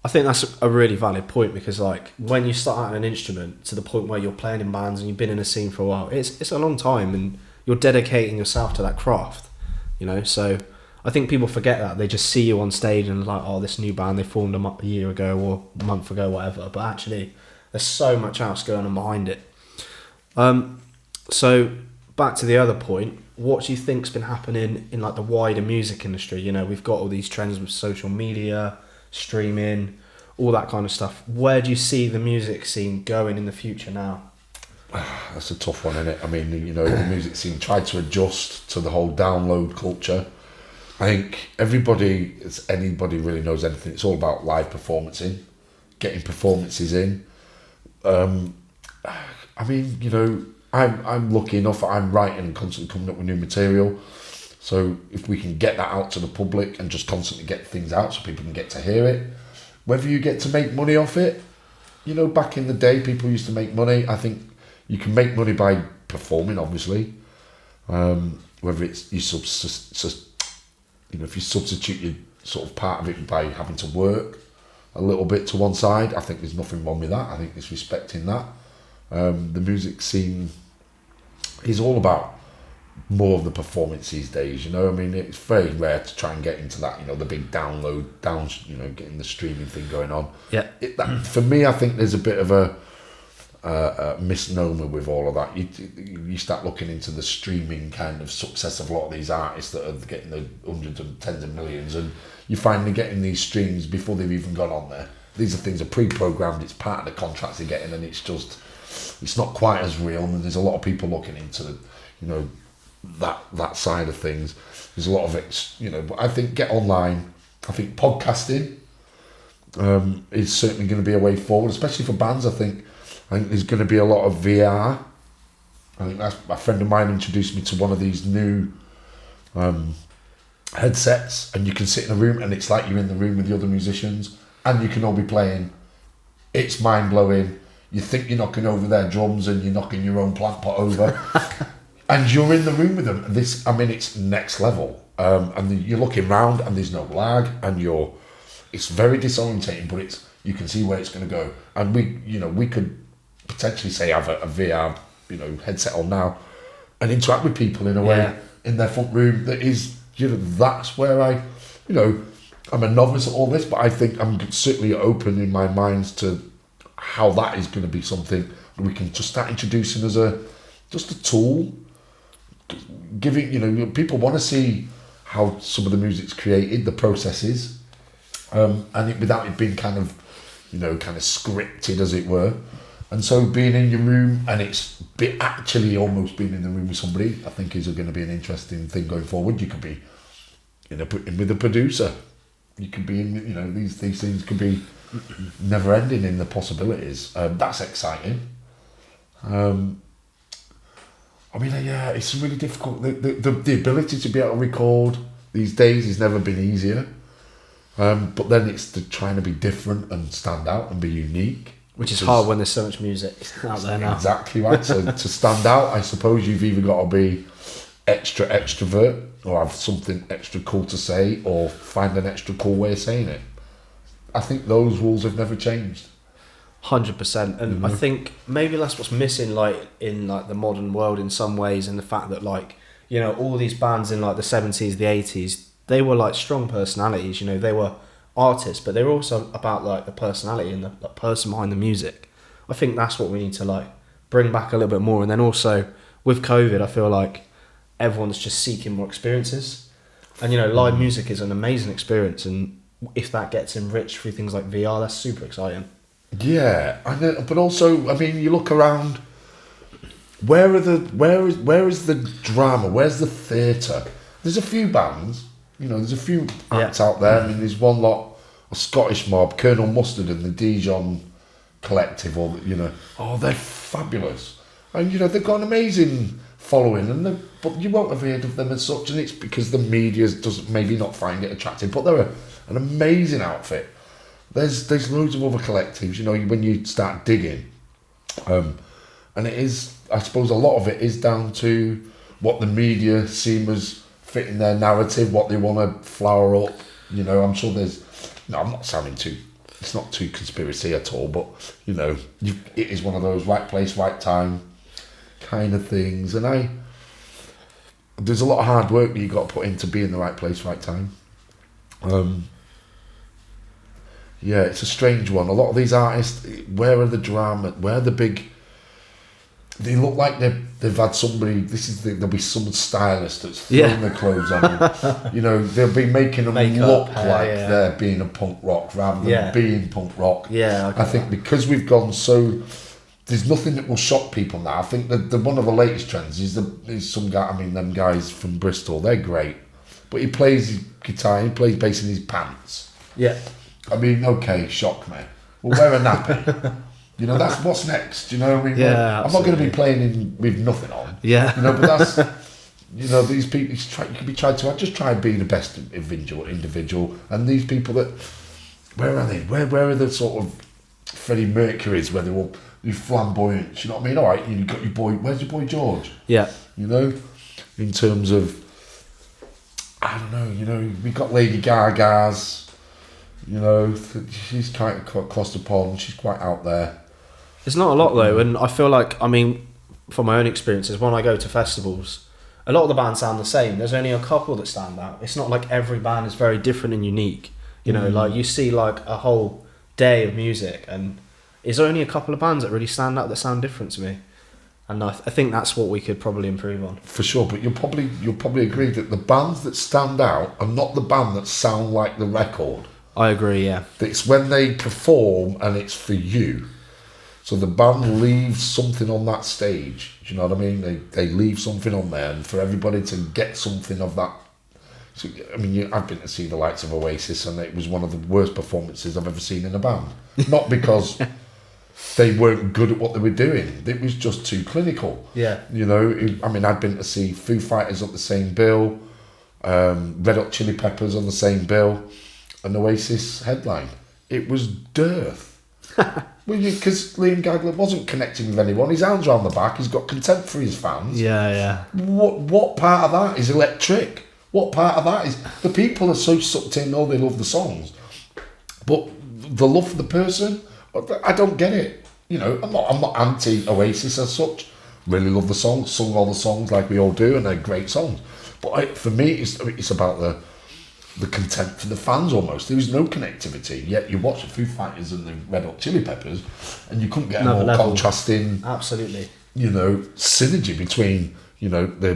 A: I think that's a really valid point, because like when you start out an instrument to the point where you're playing in bands and you've been in a scene for a while, it's a long time, and you're dedicating yourself to that craft, you know. So I think people forget that. They just see you on stage and like, oh, this new band, they formed them up a year ago or a month ago, whatever. But actually, there's so much else going on behind it. So back to the other point, what do you think's been happening in like the wider music industry? You know, we've got all these trends with social media, streaming, all that kind of stuff. Where do you see the music scene going in the future now?
B: That's a tough one, isn't it? I mean, you know, the music scene tried to adjust to the whole download culture. I think anybody really knows anything, it's all about live performancing, getting performances in. I mean, you know, I'm lucky enough that I'm writing and constantly coming up with new material. So if we can get that out to the public and just constantly get things out so people can get to hear it, whether you get to make money off it, you know, back in the day people used to make money. I think you can make money by performing, obviously. Whether it's you know, if you substitute your sort of part of it by having to work a little bit to one side, I think there's nothing wrong with that. I think there's respect in that. The music scene is all about more of the performance these days, you know. I mean, it's very rare to try and get into that, you know, the big downs, you know, getting the streaming thing going on.
A: Yeah.
B: For me, I think there's a bit of a misnomer with all of that. You start looking into the streaming kind of success of a lot of these artists that are getting the hundreds and tens of millions, and you're finally getting these streams before they've even gone on there. These are things that are pre-programmed, it's part of the contracts they're getting, and it's not quite as real, and there's a lot of people looking into the, you know, that side of things. There's a lot of it, you know, but I think get online. I think podcasting is certainly going to be a way forward, especially for bands. I think there's going to be a lot of VR. I think that's a friend of mine introduced me to one of these new headsets, and you can sit in a room and it's like you're in the room with the other musicians and you can all be playing. It's mind-blowing. You think you're knocking over their drums and you're knocking your own plant pot over and you're in the room with them. It's next level. And you're looking round and there's no lag, and it's very disorientating, but you can see where it's going to go. And we could potentially say have a VR, you know, headset on now and interact with people in a way in their front room that is, you know, that's where I'm a novice at all this, but I think I'm certainly open in my mind to how that is going to be something we can just start introducing as just a tool, giving, you know, people want to see how some of the music's created, the processes, and without it being kind of scripted, as it were. And so being in your room and actually almost being in the room with somebody, I think is going to be an interesting thing going forward. You could be in with a producer. You could be in, you know, these things could be never ending in the possibilities. That's exciting. It's really difficult. The ability to be able to record these days has never been easier. But then it's trying to be different and stand out and be unique.
A: Which is hard when there's so much music out there now.
B: Exactly right. So to stand out, I suppose you've either got to be extra extrovert or have something extra cool to say or find an extra cool way of saying it. I think those rules have never changed.
A: 100%. And I think maybe that's what's missing, like in like the modern world in some ways, and the fact that, like, you know, all these bands in like the 70s, the 80s, they were like strong personalities, you know, they were artists, but they were also about like the personality and the person behind the music. I think that's what we need to like bring back a little bit more. And then also with COVID, I feel like everyone's just seeking more experiences, and, you know, live music is an amazing experience, and if that gets enriched through things like VR, that's super exciting.
B: Yeah, but also, I mean, you look around. Where is the drama? Where's the theatre? There's a few bands, you know. There's a few acts out there. I mean, there's one lot, a Scottish mob, Colonel Mustard and the Dijon Collective, or, you know, they're fabulous, and, you know, they've got an amazing following, but you won't have heard of them as such, and it's because the media doesn't maybe not find it attractive. But they're an amazing outfit. There's loads of other collectives, you know, when you start digging. And it is, I suppose a lot of it is down to what the media seem as fitting their narrative, what they want to flower up. You know, I'm sure I'm not sounding it's not too conspiracy at all, but, you know, it is one of those right place, right time kind of things. And there's a lot of hard work that you got to put in to be in the right place, right time. Yeah, it's a strange one. A lot of these artists, where are the drama? Where are the big? They look like they've had somebody. There'll be some stylist that's throwing their clothes on them. You know, they'll be making them look like they're being a punk rock rather than being punk rock.
A: Yeah,
B: I think because we've gone so. There's nothing that will shock people now. I think that one of the latest trends is some guy. I mean, them guys from Bristol, they're great, but he plays his guitar, he plays bass in his pants.
A: Yeah.
B: I mean, okay, shock me. Well, wear a nappy. You know, that's what's next. You know what I mean?
A: Yeah,
B: I'm not going to be playing with nothing on.
A: Yeah.
B: You know, but that's, you know, these people, you can be tried to, just try and be the best individual. And these people that, where are they? Where are the sort of Freddie Mercury's where they're all flamboyant? You know what I mean? All right, you got your boy, where's your boy George?
A: Yeah.
B: You know, in terms of, I don't know, you know, we got Lady Gaga's. You know, she's kind of across the pond. She's quite out there.
A: It's not a lot though, and I feel like, I mean, from my own experiences, when I go to festivals, a lot of the bands sound the same. There's only a couple that stand out. It's not like every band is very different and unique. You know, like you see like a whole day of music, and there's only a couple of bands that really stand out that sound different to me. And I think that's what we could probably improve on. For
B: sure, but you'll probably agree that the bands that stand out are not the band that sound like the record.
A: I agree, yeah.
B: It's when they perform and it's for you. So the band leaves something on that stage. Do you know what I mean? They leave something on there, and for everybody to get something of that. So, I mean, I've been to see the likes of Oasis, and it was one of the worst performances I've ever seen in a band. Not because they weren't good at what they were doing. It was just too clinical.
A: Yeah.
B: You know, I mean, I'd been to see Foo Fighters on the same bill, Red Hot Chili Peppers on the same bill, an Oasis headline. It was dearth. Because Liam Gallagher wasn't connecting with anyone. His hands are on the back. He's got contempt for his fans.
A: Yeah.
B: What part of that is electric? What part of that is... The people are so sucked in, they love the songs. But the love for the person, I don't get it. You know, I'm not anti-Oasis as such. Really love the songs, sung all the songs like we all do, and they're great songs. But for me, it's about the contempt for the fans almost. There was no connectivity. Yet you watch the Foo Fighters and the Red Hot Chili Peppers, and you couldn't get a more contrasting,
A: absolutely,
B: you know, synergy between, you know, the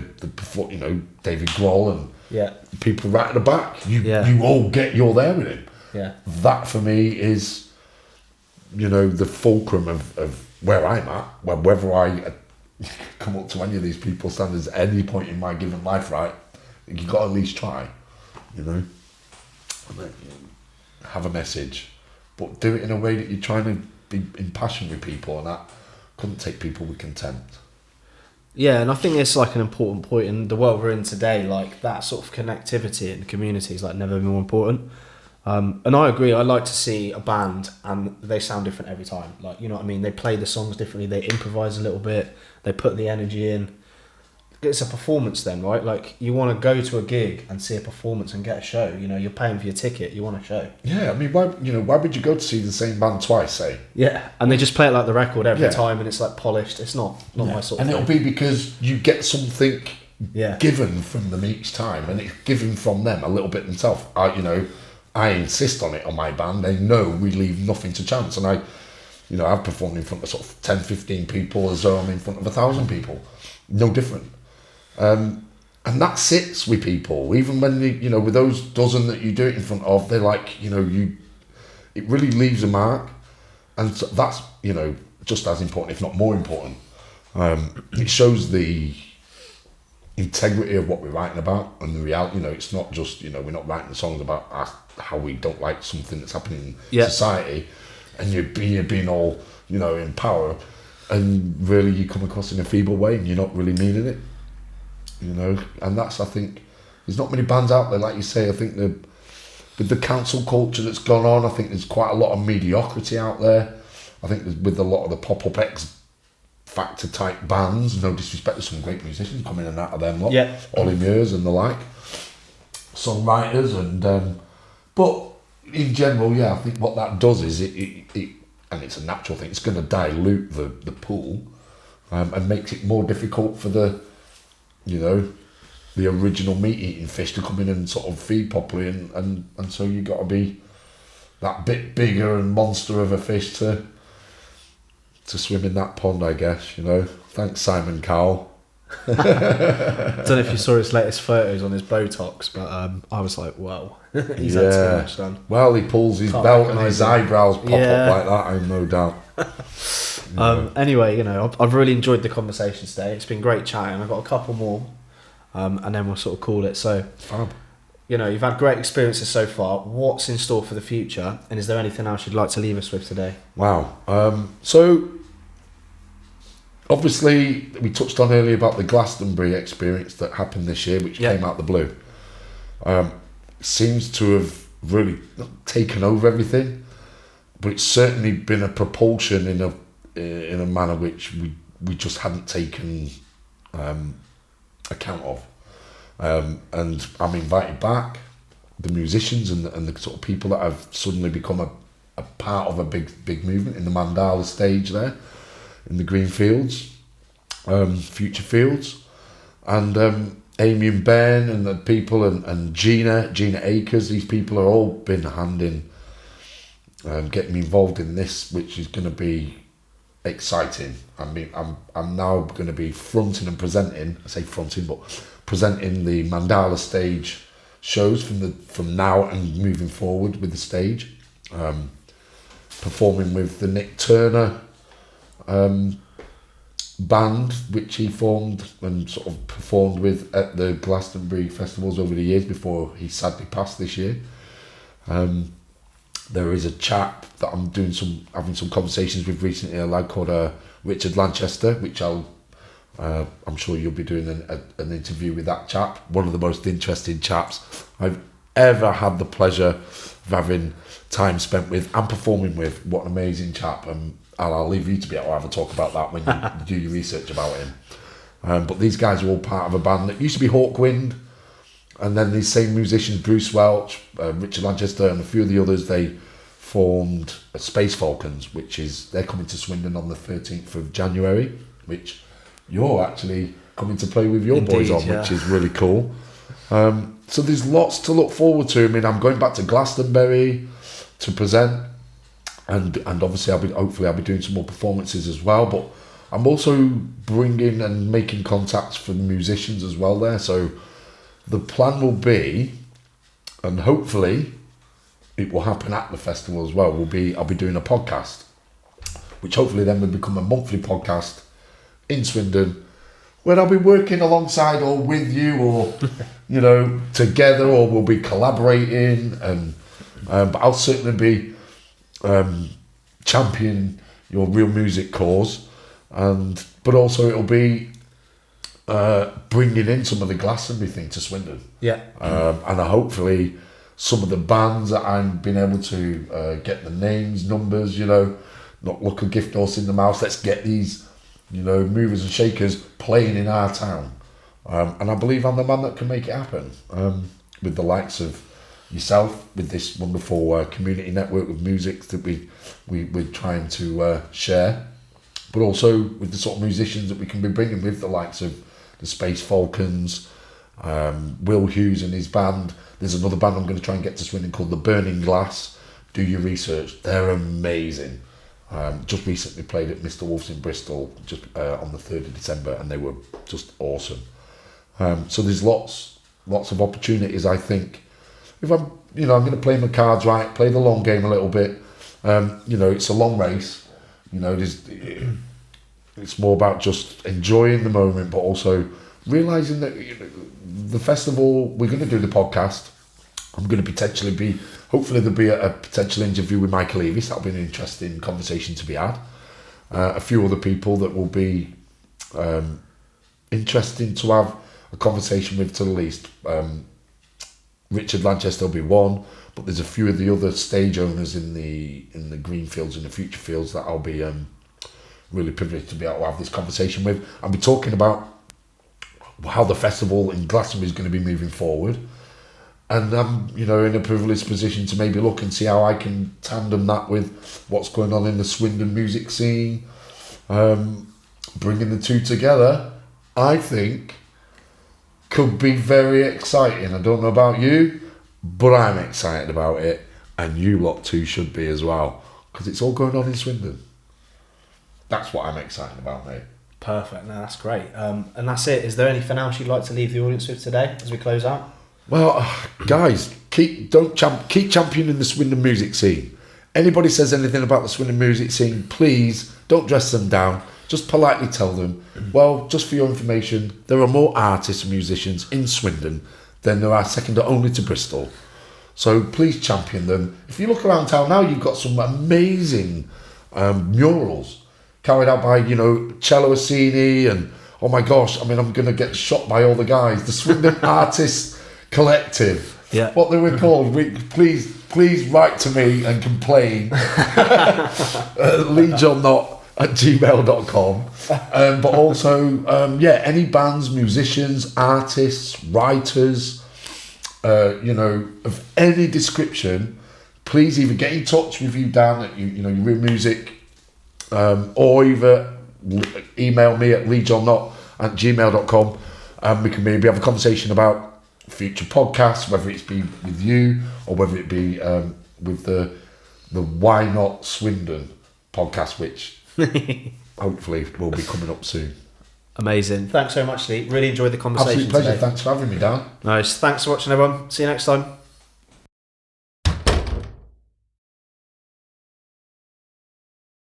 B: David Grohl and people right at the back. You all get you're there with him.
A: Yeah,
B: that for me is, you know, the fulcrum of where I'm at. Whether I come up to any of these people's standards at any point in my given life, right? You got to at least try. You know, have a message, but do it in a way that you're trying to be impassioned with people, and that couldn't take people with contempt.
A: Yeah, and I think it's like an important point in the world we're in today. Like that sort of connectivity and community is like never been more important. And I agree. I like to see a band and they sound different every time. Like, you know what I mean? They play the songs differently. They improvise a little bit. They put the energy in. It's a performance then, right? Like, you want to go to a gig and see a performance and get a show. You know, you're paying for your ticket. You want a show.
B: Yeah, I mean, why would you go to see the same band twice, say?
A: Yeah, and they just play it like the record every time, and it's like polished. It's not my sort of
B: thing. And it'll be because you get something given from them each time, and it's given from them a little bit themselves. I insist on it on my band. They know we leave nothing to chance, and I've performed in front of sort of 10, 15 people as though I'm in front of 1,000 people. No different. And that sits with people, even when with those dozen that you do it in front of, they're like, it really leaves a mark, and so that's just as important, if not more important. It shows the integrity of what we're writing about and the reality. It's not just we're not writing songs about how we don't like something that's happening in society, and you're being all in power, and really you come across in a feeble way, and you're not really meaning it. And that's, I think, there's not many bands out there, like you say. I think the with the council culture that's gone on, I think there's quite a lot of mediocrity out there. I think with a lot of the pop-up X Factor type bands, no disrespect, there's some great musicians coming in and out of them lot, Ollie Mears and the like, songwriters, and but in general, I think what that does is it and it's a natural thing, it's going to dilute the pool, and makes it more difficult for the original meat-eating fish to come in and sort of feed properly, and so you got to be that bit bigger and monster of a fish to swim in that pond, I guess. Thanks, Simon Cowell.
A: I don't know if you saw his latest photos on his Botox, but I was like, wow, he's had too much done.
B: Well, he pulls his belt and his eyebrows pop up like that, I have no doubt.
A: Anyway, I've really enjoyed the conversation today. It's been great chatting. I've got a couple more, and then we'll sort of call it. So,
B: fab.
A: You've had great experiences so far. What's in store for the future? And is there anything else you'd like to leave us with today?
B: Wow. So, obviously, we touched on earlier about the Glastonbury experience that happened this year, which came out the blue. Seems to have really taken over everything, but it's certainly been a propulsion in a manner which we just hadn't taken account of. And I'm invited back, the musicians and the sort of people that have suddenly become a part of a big movement in the Mandala stage there, in the green fields, future fields, and Amy and Ben and the people and Gina Akers, these people are all been handing, getting me involved in this, which is going to be exciting. I mean, I'm now going to be fronting and presenting. I say fronting, but presenting the Mandala stage shows from now and moving forward with the stage. Performing with the Nick Turner band, which he formed and sort of performed with at the Glastonbury festivals over the years before he sadly passed this year. There is a chap that I'm having some conversations with recently, a lad called Richard Lanchester, which I'm sure you'll be doing an interview with that chap. One of the most interesting chaps I've ever had the pleasure of having time spent with and performing with. What an amazing chap. And I'll leave you to be able to have a talk about that when you do your research about him. But these guys are all part of a band that used to be Hawkwind, and then these same musicians, Bruce Welch, Richard Lanchester, and a few of the others, they formed Space Falcons, they're coming to Swindon on the 13th of January, which you're actually coming to play with your boys on, which is really cool. So there's lots to look forward to. I mean, I'm going back to Glastonbury to present, and obviously hopefully I'll be doing some more performances as well, but I'm also bringing and making contacts for the musicians as well there. So the plan will be, and hopefully it will happen at the festival as well, I'll be doing a podcast, which hopefully then will become a monthly podcast in Swindon, where I'll be working alongside or with you, or together, or we'll be collaborating, and but I'll certainly be championing your real music cause, but also it'll be bringing in some of the Glastonbury thing to Swindon, and hopefully some of the bands that I've been able to get the names, numbers, not look a gift horse in the mouth. Let's get these movers and shakers playing in our town, and I believe I'm the man that can make it happen, with the likes of yourself, with this wonderful community network of music that we're trying to share, but also with the sort of musicians that we can be bringing, with the likes of the Space Falcons, Will Hughes and his band. There's another band I'm going to try and get to Swindon called The Burning Glass. Do your research, they're amazing. Just recently played at Mr. Wolf's in Bristol just on the 3rd of December, and they were just awesome. So there's lots of opportunities, I think. If I'm going to play my cards right, play the long game a little bit. It's a long race. It's more about just enjoying the moment, but also realising that the festival, we're going to do the podcast. I'm going to potentially hopefully there'll be a potential interview with Michael Eavis. That'll be an interesting conversation to be had. A few other people that will be interesting to have a conversation with, to the least. Richard Lanchester will be one, but there's a few of the other stage owners in the Greenfields and the Future Fields that I'll be really privileged to be able to have this conversation with. I'll be talking about how the festival in Glastonbury is going to be moving forward, and I'm in a privileged position to maybe look and see how I can tandem that with what's going on in the Swindon music scene. Bringing the two together, I think, could be very exciting. I don't know about you, but I'm excited about it, and you lot too should be as well, because it's all going on in Swindon. That's what I'm excited about, mate.
A: Perfect. No, that's great. And that's it. Is there anything else you'd like to leave the audience with today as we close out?
B: Well, guys, keep championing the Swindon music scene. Anybody says anything about the Swindon music scene, please don't dress them down. Just politely tell them, well, just for your information, there are more artists and musicians in Swindon than there are second only to Bristol. So please champion them. If you look around town now, you've got some amazing murals carried out by, Cello Assini and, oh my gosh, I'm going to get shot by all the guys. The Swindon Artists Collective.
A: Yeah.
B: What they were called. Please write to me and complain. leejohnnott@gmail.com. But also, any bands, musicians, artists, writers, of any description, please either get in touch with you down at your Real Music, or either email me at leejohnnott@gmail.com, and we can maybe have a conversation about future podcasts, whether it's be with you or whether it be with the Why Not Swindon podcast, which hopefully will be coming up soon.
A: Amazing. Thanks so much, Lee. Really enjoyed the conversation.
B: Absolute pleasure.
A: Today.
B: Thanks for having me, Dan.
A: Nice. Thanks for watching, everyone. See you next time.